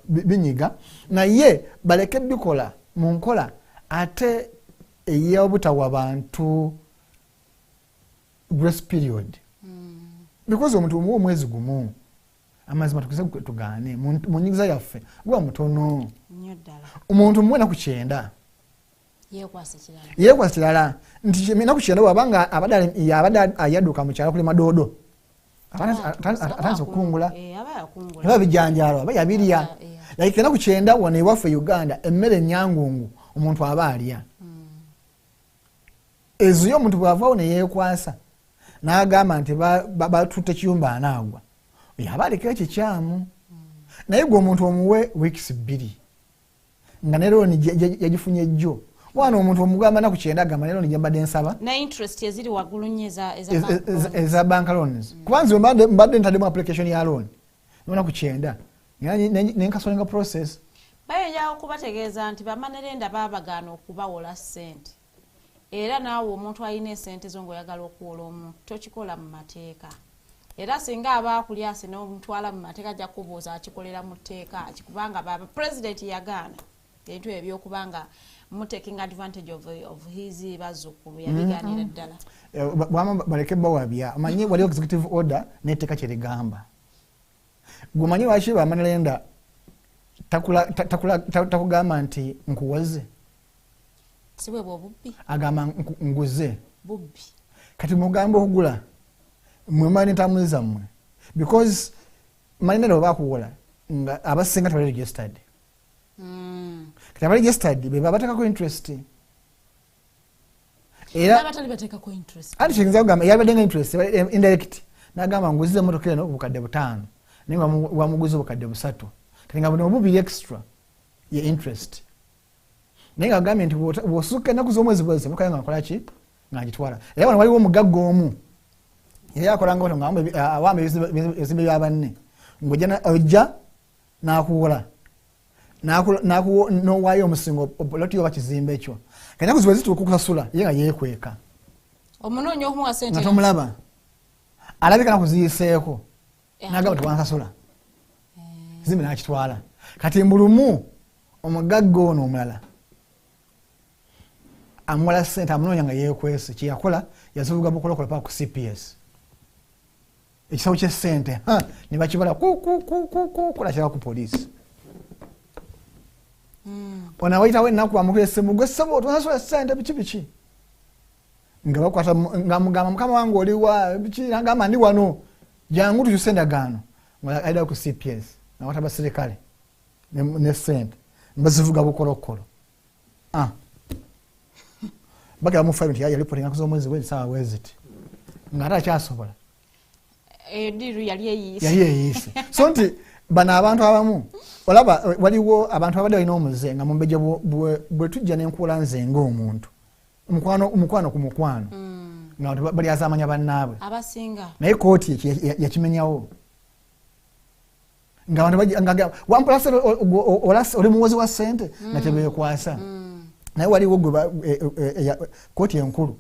binyiga naye baleke bikola mu nkola ate ey'obutawa bantu grace period because omuntu omuwa omwezi gumu amazima tukize tugaane mu nyigiza yaffe gwa mutono omuntu muwe naku 9 yeekwasa kirala nti naku 9 wabanga abadde ayadduka mu kyalo kuli madoodo atanze okukungula eba bijanjalo aba yabirya like enaku 9 wano ewaffe Uganda emmere enyangungu omuntu aba alya ezo yo omuntu bw'avaawo ne yeekwasa n'agamba nti batutte kiyumba anaagwa yaba aleka ekikyamu naye gwe omuntu omuwe weeks 2 nga ne looni yagifunye jjo wana omuntu omugamba naku 9 agamba ne looni gye mbadde nsaba na interest eziri waggulu nnyo eza bank loans kubanze mbadde ntaddemu application ya loan nona ku 9 nenkasolenga process bayinza okubategeeza nti bamanerenda baabagaana okubawola ssente era naawe omuntu alina esente zo ng'oyagala okuwola omuntu tokikola mu mateeka era singa abaakulyase n'omutwala mu mateeka ajja kubuuza akikolera mu tteeka kubanga baba president yagaana ebintu ebyokubanga taking advantage of his bazzukulu yabigaanira ddala bwama baleke bawabya amanyi waliwo executive order n'etteeka kyerigamba gumanyi lwaki bamanerenda takugamba nti nkuwoze sibwe bwobubbi agamba nguze bubbi kati mugamba okugula mwemani ntamuliza mmwe because malinero bakuwola nga abasinga tebali registered kati abali registered be babateekako interest era abatali bateekako interest ati kiyinza kugamba yabadenga interest indirect n'agamba nguzize emmotoka eno obukadde 5 naye wamuguza obukadde 3 kati nga buno obubiri extra ye interest naye ng'agambye nti bw'osukka ennaku z'omwezi bwezi emmotoka nga nkola ki nga ngitwala era wano waliwo omugagga omu yali akolanga otyo ng'awamba ebizimbe bya banne ng'ojja n'akuwola n'owaayo omusingo loti oba kizimbe ekyo kati ennaku ziwe zituuka okusasula ye nga yeekweka omunoonya okumuwa sente nga tomulaba alabika nakuziyiseeko n'agamba tewansasula kizimbe n'akitwala kati mbulumu omugagga ono omulala amuwala sente amunoonya nga yeekwese kyeyakola yazivuga bukolokola paka ku CPS ekisawo ky'essente ne bakibala kulakira ku poliisi ono awayitawo ennaku amukira essimu gwe ssebo twansasula sente biki nga bakwata nga mugamba mukama wange oliwa biki nagamba ndi wano jangu tukyuse endagaano nga ayitawo ku CPS nawata abaserikale ne sente mbazivuga bukolokolo bagera mu fire nti yalipotinga ku z'omwezi w'ebisawa weziti nga ate akyasobola ediru yali eyiise so nti bano abantu abamu olaba waliwo abantu abadde balina omuze nga mumbejja bwe tujja n'enkuula nze ng'omuntu omukwano ku mukwano nga bali azaamanya bannaabwe abasinga naye kooti yakimenyawo nga abantu wampulase oli muwozi wa ssente nga tebeekwasa naye waliwo kooti enkulu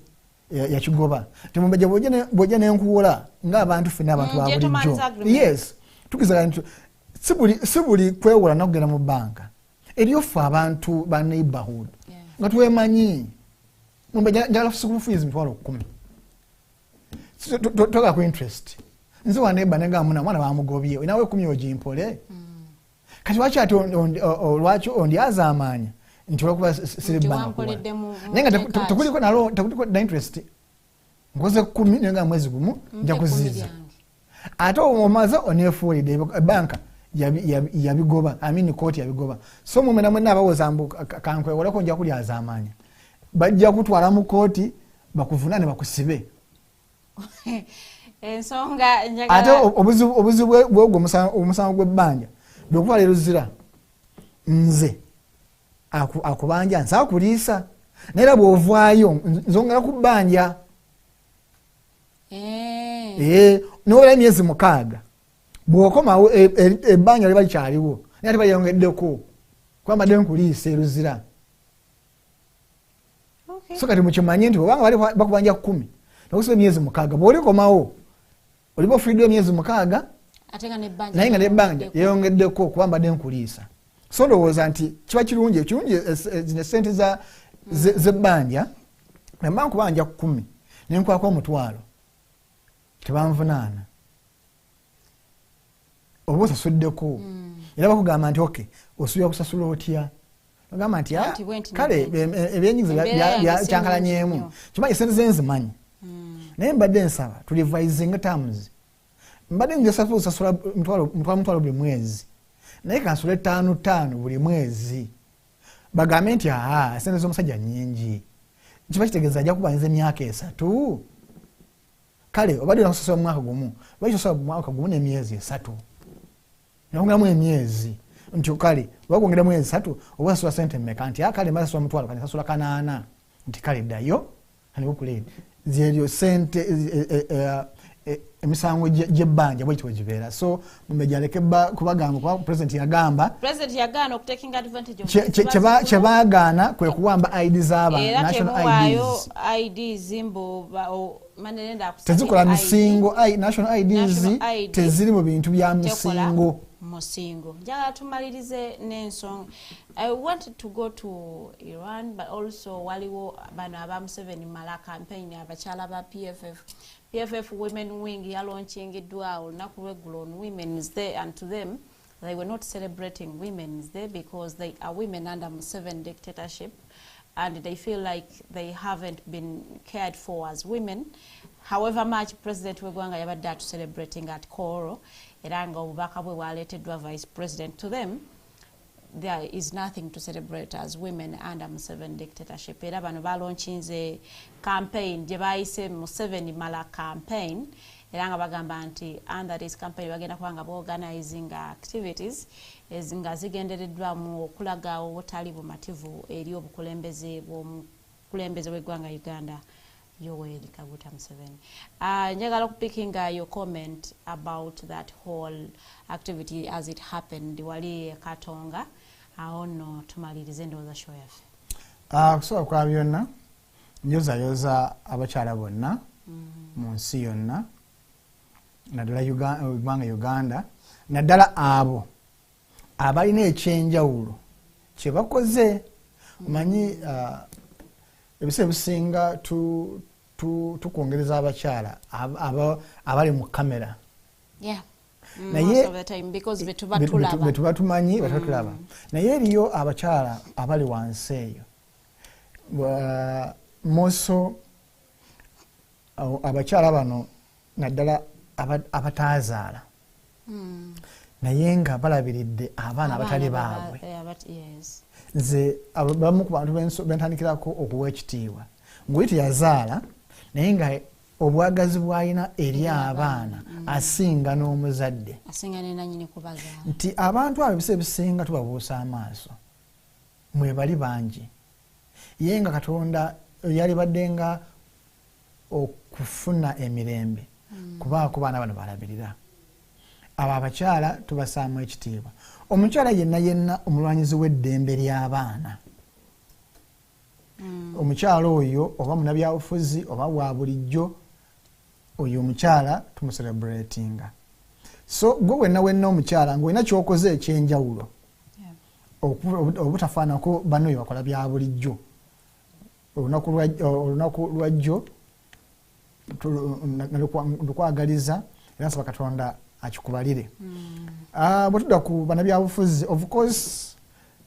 yakigoba temumbejja bwojja n'enkuula ng'abantu ffenna abantu ba bulijjo yes tukizaga nti si buli kwewola n'okugenda mu banka eriyo ffe abantu ba neighborhood nga twemanyi mumbejja njagala school fees mitwalo 10 toga ku interest nze wa neighbor nenga mwana bamugobye nawe 10 ogimpole kati waki ati lwaki ondyaza amaanya nti olwokuba siri banka nenga tekuliko nalo tekuliko na interest nkoze 10 nenga mwezi gumu nja kuziza ate omaze onefuulidde banka yabigoba amini kooti yabigoba so mumena mwena abawoza mbu kankwewolako nja kulyaza amaanya bajja kutwala mu kooti bakuvunane bakusibe ensonga njagala ate obuzibu bwogwo omusango gw'ebbanja bwekutwala eruzira nze akubanja nsa kuliisa naye bw'ovaayo nzongera ku bbanja n'obula emyezi 6 bw'okomawo ebbanja liba likyaliwo naye ate balyongeddeko kwambadde nkuliisa eruzira so kati mukimanye nti obanga bali bakubanja 10 nokusiba emyezi 6 bw'olikomawo oliba ofiiriddwa emyezi 6 naye nga nebbanja yeyongeddeko kuba mbadde nkuliisa so ndowooza nti kiba kirungi zino sente z'ebbanja nemba nkubanja 10 nenkwako omutwalo tebanvunaana oba osasuddeko era bakugamba nti okay osuubira kusasula otya ogamba nti kale ebyenyigiza byakyankalanyemu kimanyi sente zenzimanyi naye mbadde nsaba tulivisinga terms mbadde njasasula osasula mutwalo buli mwezi naye kansula 5 buli mwezi bagambe nti sente z'omusajja nyingi kiba kitegeeza ajja kubanyiza emyaka 3 kale obadde nakusasula mu mwaka gumu bakisasula mu mwaka gumu n'emyezi 3 nongeramu emyezi nti kale wakwongera mwezi 3 oba sasula sente mmeka nti kale mbaza sasula mutwalo kati sasula 8 nti kale ddayo anibukuleni zeryo sente emisango gy'ebbanja bwekyo bwe gibeera so mumbejja aleke kubagamba kuba president yagaana kyebaagaana kwe kuwamba ID z'abantu national IDs tezikola misingo national IDs teziri mu bintu bya misingo njagala tumalirize n'ensonga. I wanted to go to Iran, but also waliwo bano aba Museveni mala campaign abakyala ba PFF women wing ya launching edwawo olunaku lw'eggulo on Women's Day, and to them they were not celebrating Women's Day because they are women under Museveni dictatorship and they feel like they haven't been cared for as women. However much President Wegwanga yabadde celebrating at Koro, era nga obubaka bwe bwaleeteddwa Vice President to them, there is nothing to celebrate as women under Museveni dictatorship. Era bano balonchinze campaign gye bayise Museveni Mala campaign. Era nga bagamba nti under this campaign bagenda kubanga organizing activities ezinga zigendereddwa mu okulaga obutali bumativu eri obukulembeze w'eggwanga Uganda. Yoweri Kaguta Museveni. Njagala picking your comment about that whole activity as it happened. Wali Katonga. Aono tumalirize ndowooza show yaffe. Kusobola kwa byonna yoza abakyala bonna mu nsi yonna naddala eggwanga Uganda naddala abo abalina ekyenjawulo kye bakoze omanyi ebiseera ebisinga tukwongereza abakyala abali mu kamera naye betuba tumanyi betubatulaba naye eriyo abakyala abali wansi eyo moso abakyala bano naddala abataazaala naye nga balabiridde abaana abatali baabwe nze abamu ku bantu bentandikirako okuwa ekitiibwa ng'oyo teyazaala naye nga obwagazi bw'alina eri abaana asinga n'omuzadde nti abantu abo ebiseera ebisinga tubabuusa amaaso mwebali bangi ye nga Katonda yali badde nga okufuna emirembe kubaako baana bano balabirira abo abakyala tubasaamu ekitiibwa omukyala yenna omulwanyizi w'eddembe ly'abaana omukyala oyo oba munabyabufuzi oba wa bulijjo oyo omukyala tumuselebratinga so gwe wenna omukyala ng'olina ky'okoze ekyenjawulo obutafaanako bano oyo bakola bya bulijjo olunaku lwajjo lukwagaliza era nsaba Katonda akikubalire bwe tudda ku bannabyabufuzi of course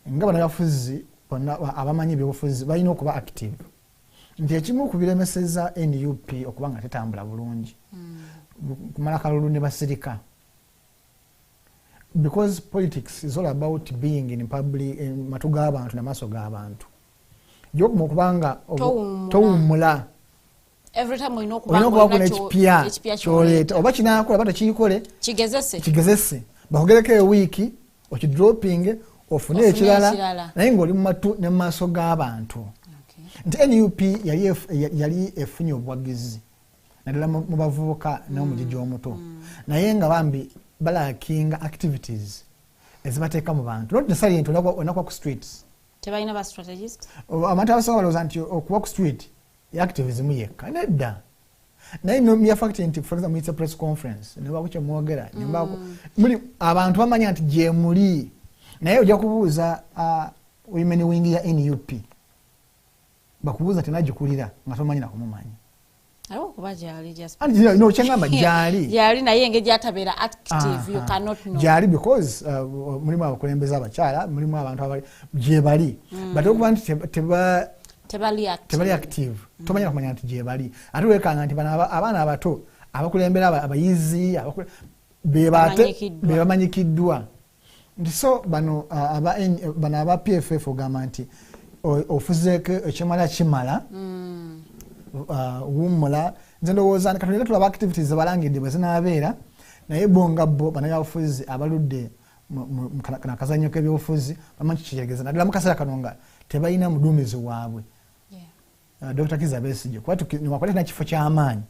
nga bannabyabufuzi bonna abamanyi ebyobufuzi balina okuba active nti ekimu ku biremeseza NUP okuba nga tetambula bulungi kumala kalulu ne basirika because politics is all about being in public matu g'abantu n'amaaso g'abantu gyokuma okubanga towummula olina okuba kuna ekipya kyoleeta oba kinaakola oba tekiyikole kigezese bakugereko ewiiki okidroping ofune ekirala naye ng'oli mu matu ne mu maaso g'abantu nti NUP yali efunye obuwagizi naddala mu bavubuka n'omugigi omuto naye nga bambi balakinga activities ezibateeka mu bantu not necessarily nti onakwa ku streets tebalina ba strategist abantu abasinga balowooza nti okuba ku street activism yekka nedda naye nomya fact nti for example it's a press conference nebako kyemwogera nembako muli abantu bamanya nti gye muli naye ojja kubuuza women wing ya NUP bakubuuza nti nagikulira nga tomanyi nakumumanyi kuba gyali just no kyengamba gyali naye engeri gyatabeera active you cannot know gyali because mulimu abakulembeza abakyala mulimu abantu abali gye bali but okuba nti tebali active tomanya kumanya nti gye bali ate wekanga nti abaana abato abakulembera abayizi bebamanyikiddwa nti so bano aba PFF ogamba nti ofuzeeko ekimala kimala wummula nze ndowooza Katonda tulaba activities zebalangidde bwe zinaabeera naye bonga bo bannabyabufuzi abaludde kana kazanyo k'ebyobufuzi bamanyi kikitegeeza naddala mu kaseera kano nga tebalina muduumizi waabwe Dr. Kiza Besigye kuba niwakwate nakifo ky'amaanyi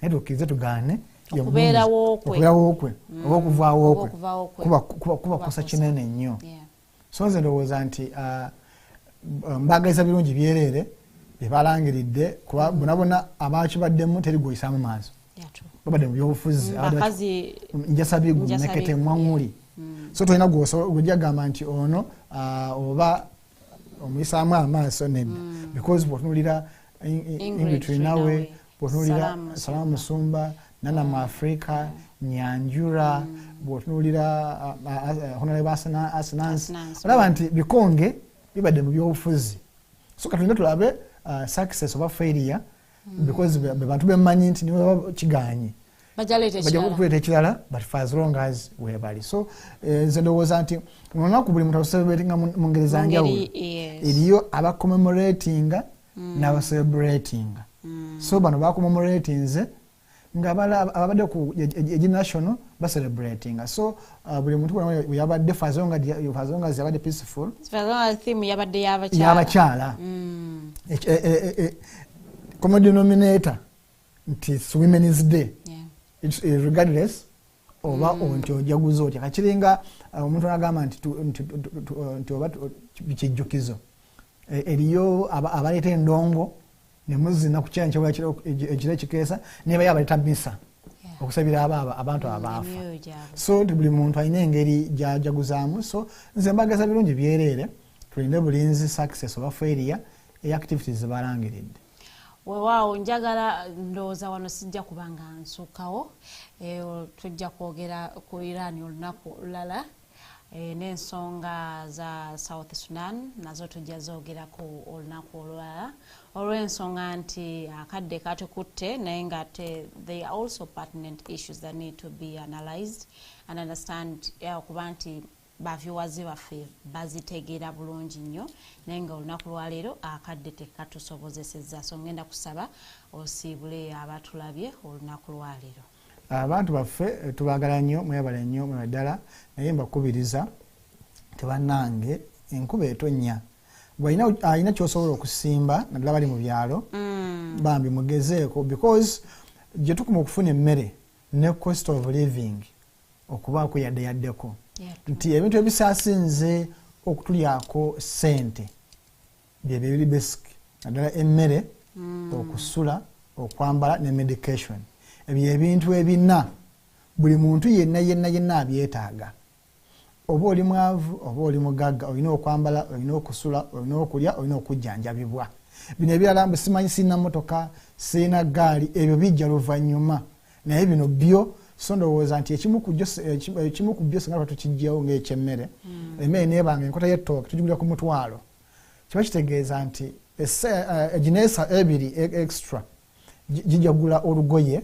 naye tukkirize tugaane okubeerawo okwe oba okuvaawo okwe kuba kukosa kinene nnyo so nze ndowooza nti mbagaliza birungi byereere bebalangiridde kuba bonabona abakibaddemu teri gwoyisaamu maaso babadde mu byobufuzi njasabigu nekete mwanguli so tolina gwojja gamba nti ono oba omuyisaamu amaaso nedda because bwotunulira Ingrid nawe bwotunulira Salamu Musumba Nana mu Afrika Nyanjura bwotunulira Honorable Asinansi olaba nti bikonge bibadde mu byobufuzi so Katonda tulabe success oba failure because be bantu bemanyi nti niwe kiganye bajja kuleeta ekirala but for as long as webali. So nze ndowooza nti olunaku buli muntu aluselebratinga mu ngeri za njawulo. Eriyo abacommemoratinga n'abacelebratinga. So bano bacommemoratinze nga ababadde ku national bacelebratinga. So buli muntu yabadde for as long as yabadde peaceful. For as long as theme yabadde yabakyala. Common denominator nti Women's Day. It's regardless oba onti ojaguzo otya kakiringa omuntu agamba nti oba bikijjukizo eriyo abaleeta endongo ne muzina ku kyankyawula ekiro ekikeesa neba yabaleeta misa okusabira abantu abaafa. So buli muntu alina engeri gyajaguzaamu. So nze mbageza birungi byereere tulinde bulinzi success oba failure activities zebalangiridde. Weewaawo njagala ndowooza wano sijja kubanga nsukkawo tujja kwogera ku Iran olunaku lulala n'ensonga za South Sudan nazo tujja zoogerako olunaku olulala olw'ensonga nti akadde katukutte naye nga they are also pertinent issues that need to be analysed and understand okuba nti baviwaze baffe bazitegeera bulungi nnyo naye nga olunaku lwaleero akadde tekatusobozesezza. So ngenda kusaba osiibule abatulabye olunaku lwaleero. Abantu baffe tubaagala nnyo, mwebale nnyo mweddala naye mbakubiriza tebannange enkuba etonnya. Alina kyosobola okusimba naddala bali mu byalo bambi mugezeeko because gye tukuma okufuna emmere ne cost of living okubaako yaddeyaddeko nti ebintu ebisaasinze okutulyako ssente byebyo biri basic naddala emmere okusula okwambala ne medication. Ebyo ebintu ebina buli muntu yenna abyetaaga. Oba oli mwavu oba oli mugagga olina okwambala olina okusula olina okulya olina okujjanjabibwa. Bino ebirala mbu simanyi sirina mmotoka sirina gaali ebyo bijja luvannyuma naye bino byo. So ndowooza nti ekimu ku byo singa tukijjawo ng'ekyemmere emmere neebanga enkota y'ettooke tugigulira ku mutwalo kiba kitegeeza nti egineesa ebiri extra gijja kugula olugoye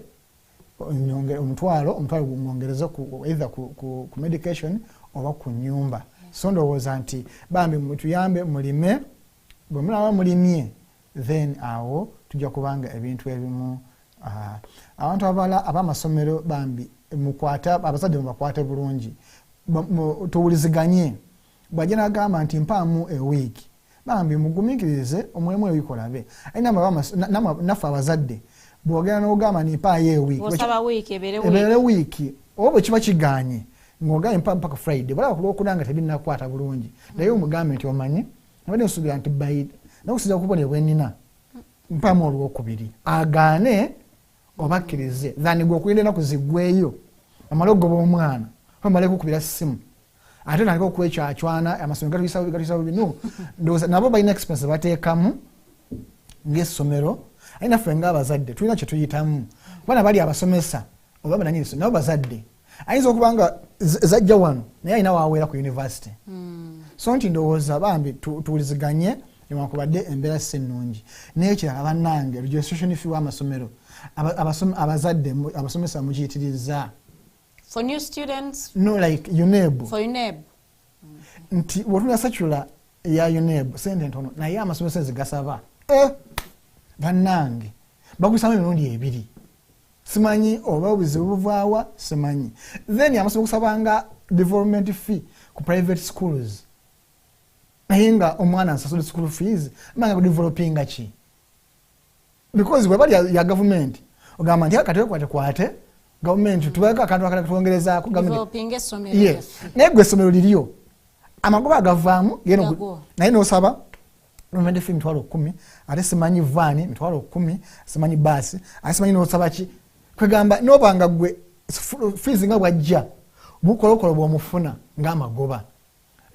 omutwalo gwongereza either ku medication oba ku nnyumba. So ndowooza nti bambi mutuyambe mulime bwe mulaba mulimye then awo tujja kubanga ebintu ebimu abantu abala abamasomero bambi abazadde mubakwate bulungi tuwuliziganye. Bw'ajja n'agamba nti mpaamu ewiiki bambi mugumikirize omulimu ebikolabe naffe abazadde bw'ogenda n'ogamba nimpaayo ewiiki ebeere wiiki oba bwe kiba kiganye ng'ogambye mpaka Friday balaba ku lwokuna nga tebinnakwata bulungi naye omugambe nti omanyi nabadde nsuubira nti nakusiza okubona bwenina mpaamu olwokubiri agaane obakkirize thani gwe okulinda ennaku ziggweeyo amale ogoba omwana amale kukubira ssimu ate naleka okwekyacwana amasomero gatuyisa bino ndowooza nabo balina expense bateekamu ng'essomero aye naffe ng'abazadde tulina kye tuyitamu bana bali abasomesa oba bananyiriso nabo bazadde ayinza okuba nga zajja wano naye alina waaweera ku university. So nti ndowooza bambi tuwuliziganye newankubadde embeera si nnungi n'ekirala bannange registration fee w'amasomero abazadde abasomesa mukiyitiriza for new students like UNEB for UNEB nti wotuna sachula ya UNEB sente ntono naye amasomesa zigasaba bannange bagusaba emirundi ebiri simanyi oba obuzibu buvaawa simanyi then amasomero kusabanga development fee ku private schools naye nga omwana asasula school fees manga kudevelopinga ki because bwe bali ya government ogamba nti akatwe kwate government tuweka akantu akala kutongerezaako developing essomero yes naye gwe essomero liriyo amagoba agavaamu yeno naye n'osaba government fee mitwalo 10 ate simanyi vani mitwalo 10 simanyi basi ate simanyi n'osaba ki kwegamba n'obanga gwe fees nga bwajja bukolokolo bw'omufuna ng'amagoba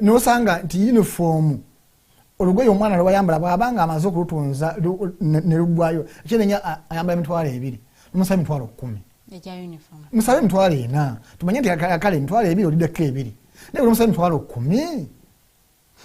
n'osanga nti uniform olugoye omwana lwayambala bw'abanga amaze okulutunza ne lugwayo ekyenenya ayambala emitwalo 2 n'omusaba emitwalo 10 musabe emitwalo 4 tumanye nti kale emitwalo 2 oliddeko 2 naye n'omusaba emitwalo 10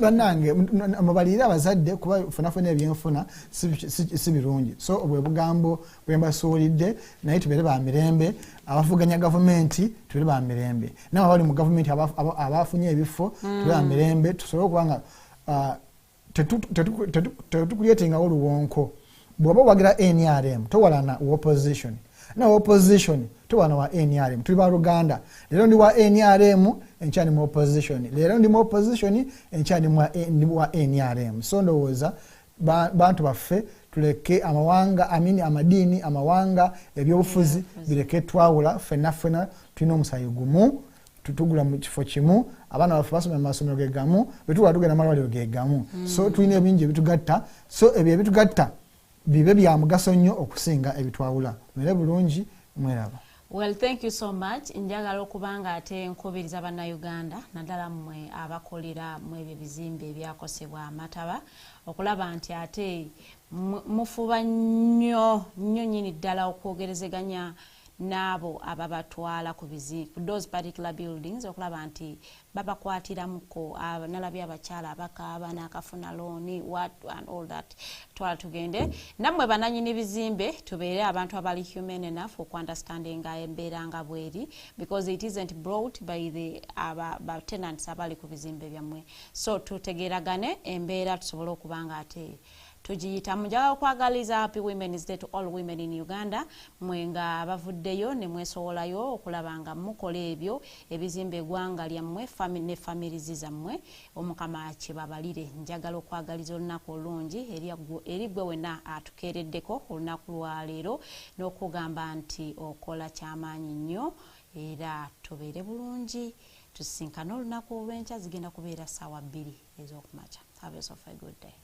bannange mubalire abazadde kuba funafuna ebyenfuna si birungi so obwe bugambo bwe mbasuulidde naye tubeere ba mirembe abavuganya gavumenti tubeere ba mirembe nawe abali mu gavumenti abafunye ebifo tubeere ba mirembe tusobole okubanga tetukulyetingawo oluwonko bw'oba wagira NRM towalana wa opposition na opposition towalana wa NRM tuli ba Luganda lero ndi wa NRM enchani mu opposition lero ndi mu opposition enchani mu wa NRM so ndowooza bantu baffe tuleke amawanga amadini amawanga ebyobufuzi bireke twawula fenna tulina omusayi gumu tutugula mu kifo kimu abaana baffe basoma mu masomero ge gamu betuwala tugenda malwaliro ge gamu so tulina ebingi ebitugatta so ebyo ebitugatta bibe bya mugaso nnyo okusinga ebitwawula mere bulungi mweraba. Well, thank you so much. Njagala okubanga ate nkubiriza bannayuganda naddala mmwe abakolera mu ebyo bizimbe ebyakosebwa amataba okulaba nti ate mufuba nnyo nnyini ddala okwogerezeganya n'abo ababatwala ku those particular buildings okulaba nti babakwatiramuko nalabye abakyala abakaaba n'akafuna looni what and all that twala tugende nammwe bananyini bizimbe tubeere abantu abali human enough okuunderstandinga embeera nga bweri because it isn't brought by the tenants abali ku bizimbe byammwe so tutegeragane embeera tusobole okubanga ate tujiyita mujagala okwagaliza Happy Women's Day to all women in Uganda mwenga bavuddeyo ne mwesowolayo okulabanga mukola ebyo ebizimbe eggwanga lyammwe ne families zammwe omukama kibabalire njagala okwagaliza olunaku olungi eri gwe wena atukeereddeko olunaku lwa leero n'okugamba nti okola kyamaanyi nnyo era tubeere bulungi tusisinkane olunaku olw'enkya zigenda kubeera ssaawa 2 ez'okumakya. Have yourself a good day.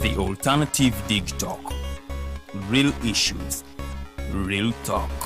The Alternative Dig Talk. Real issues, real talk.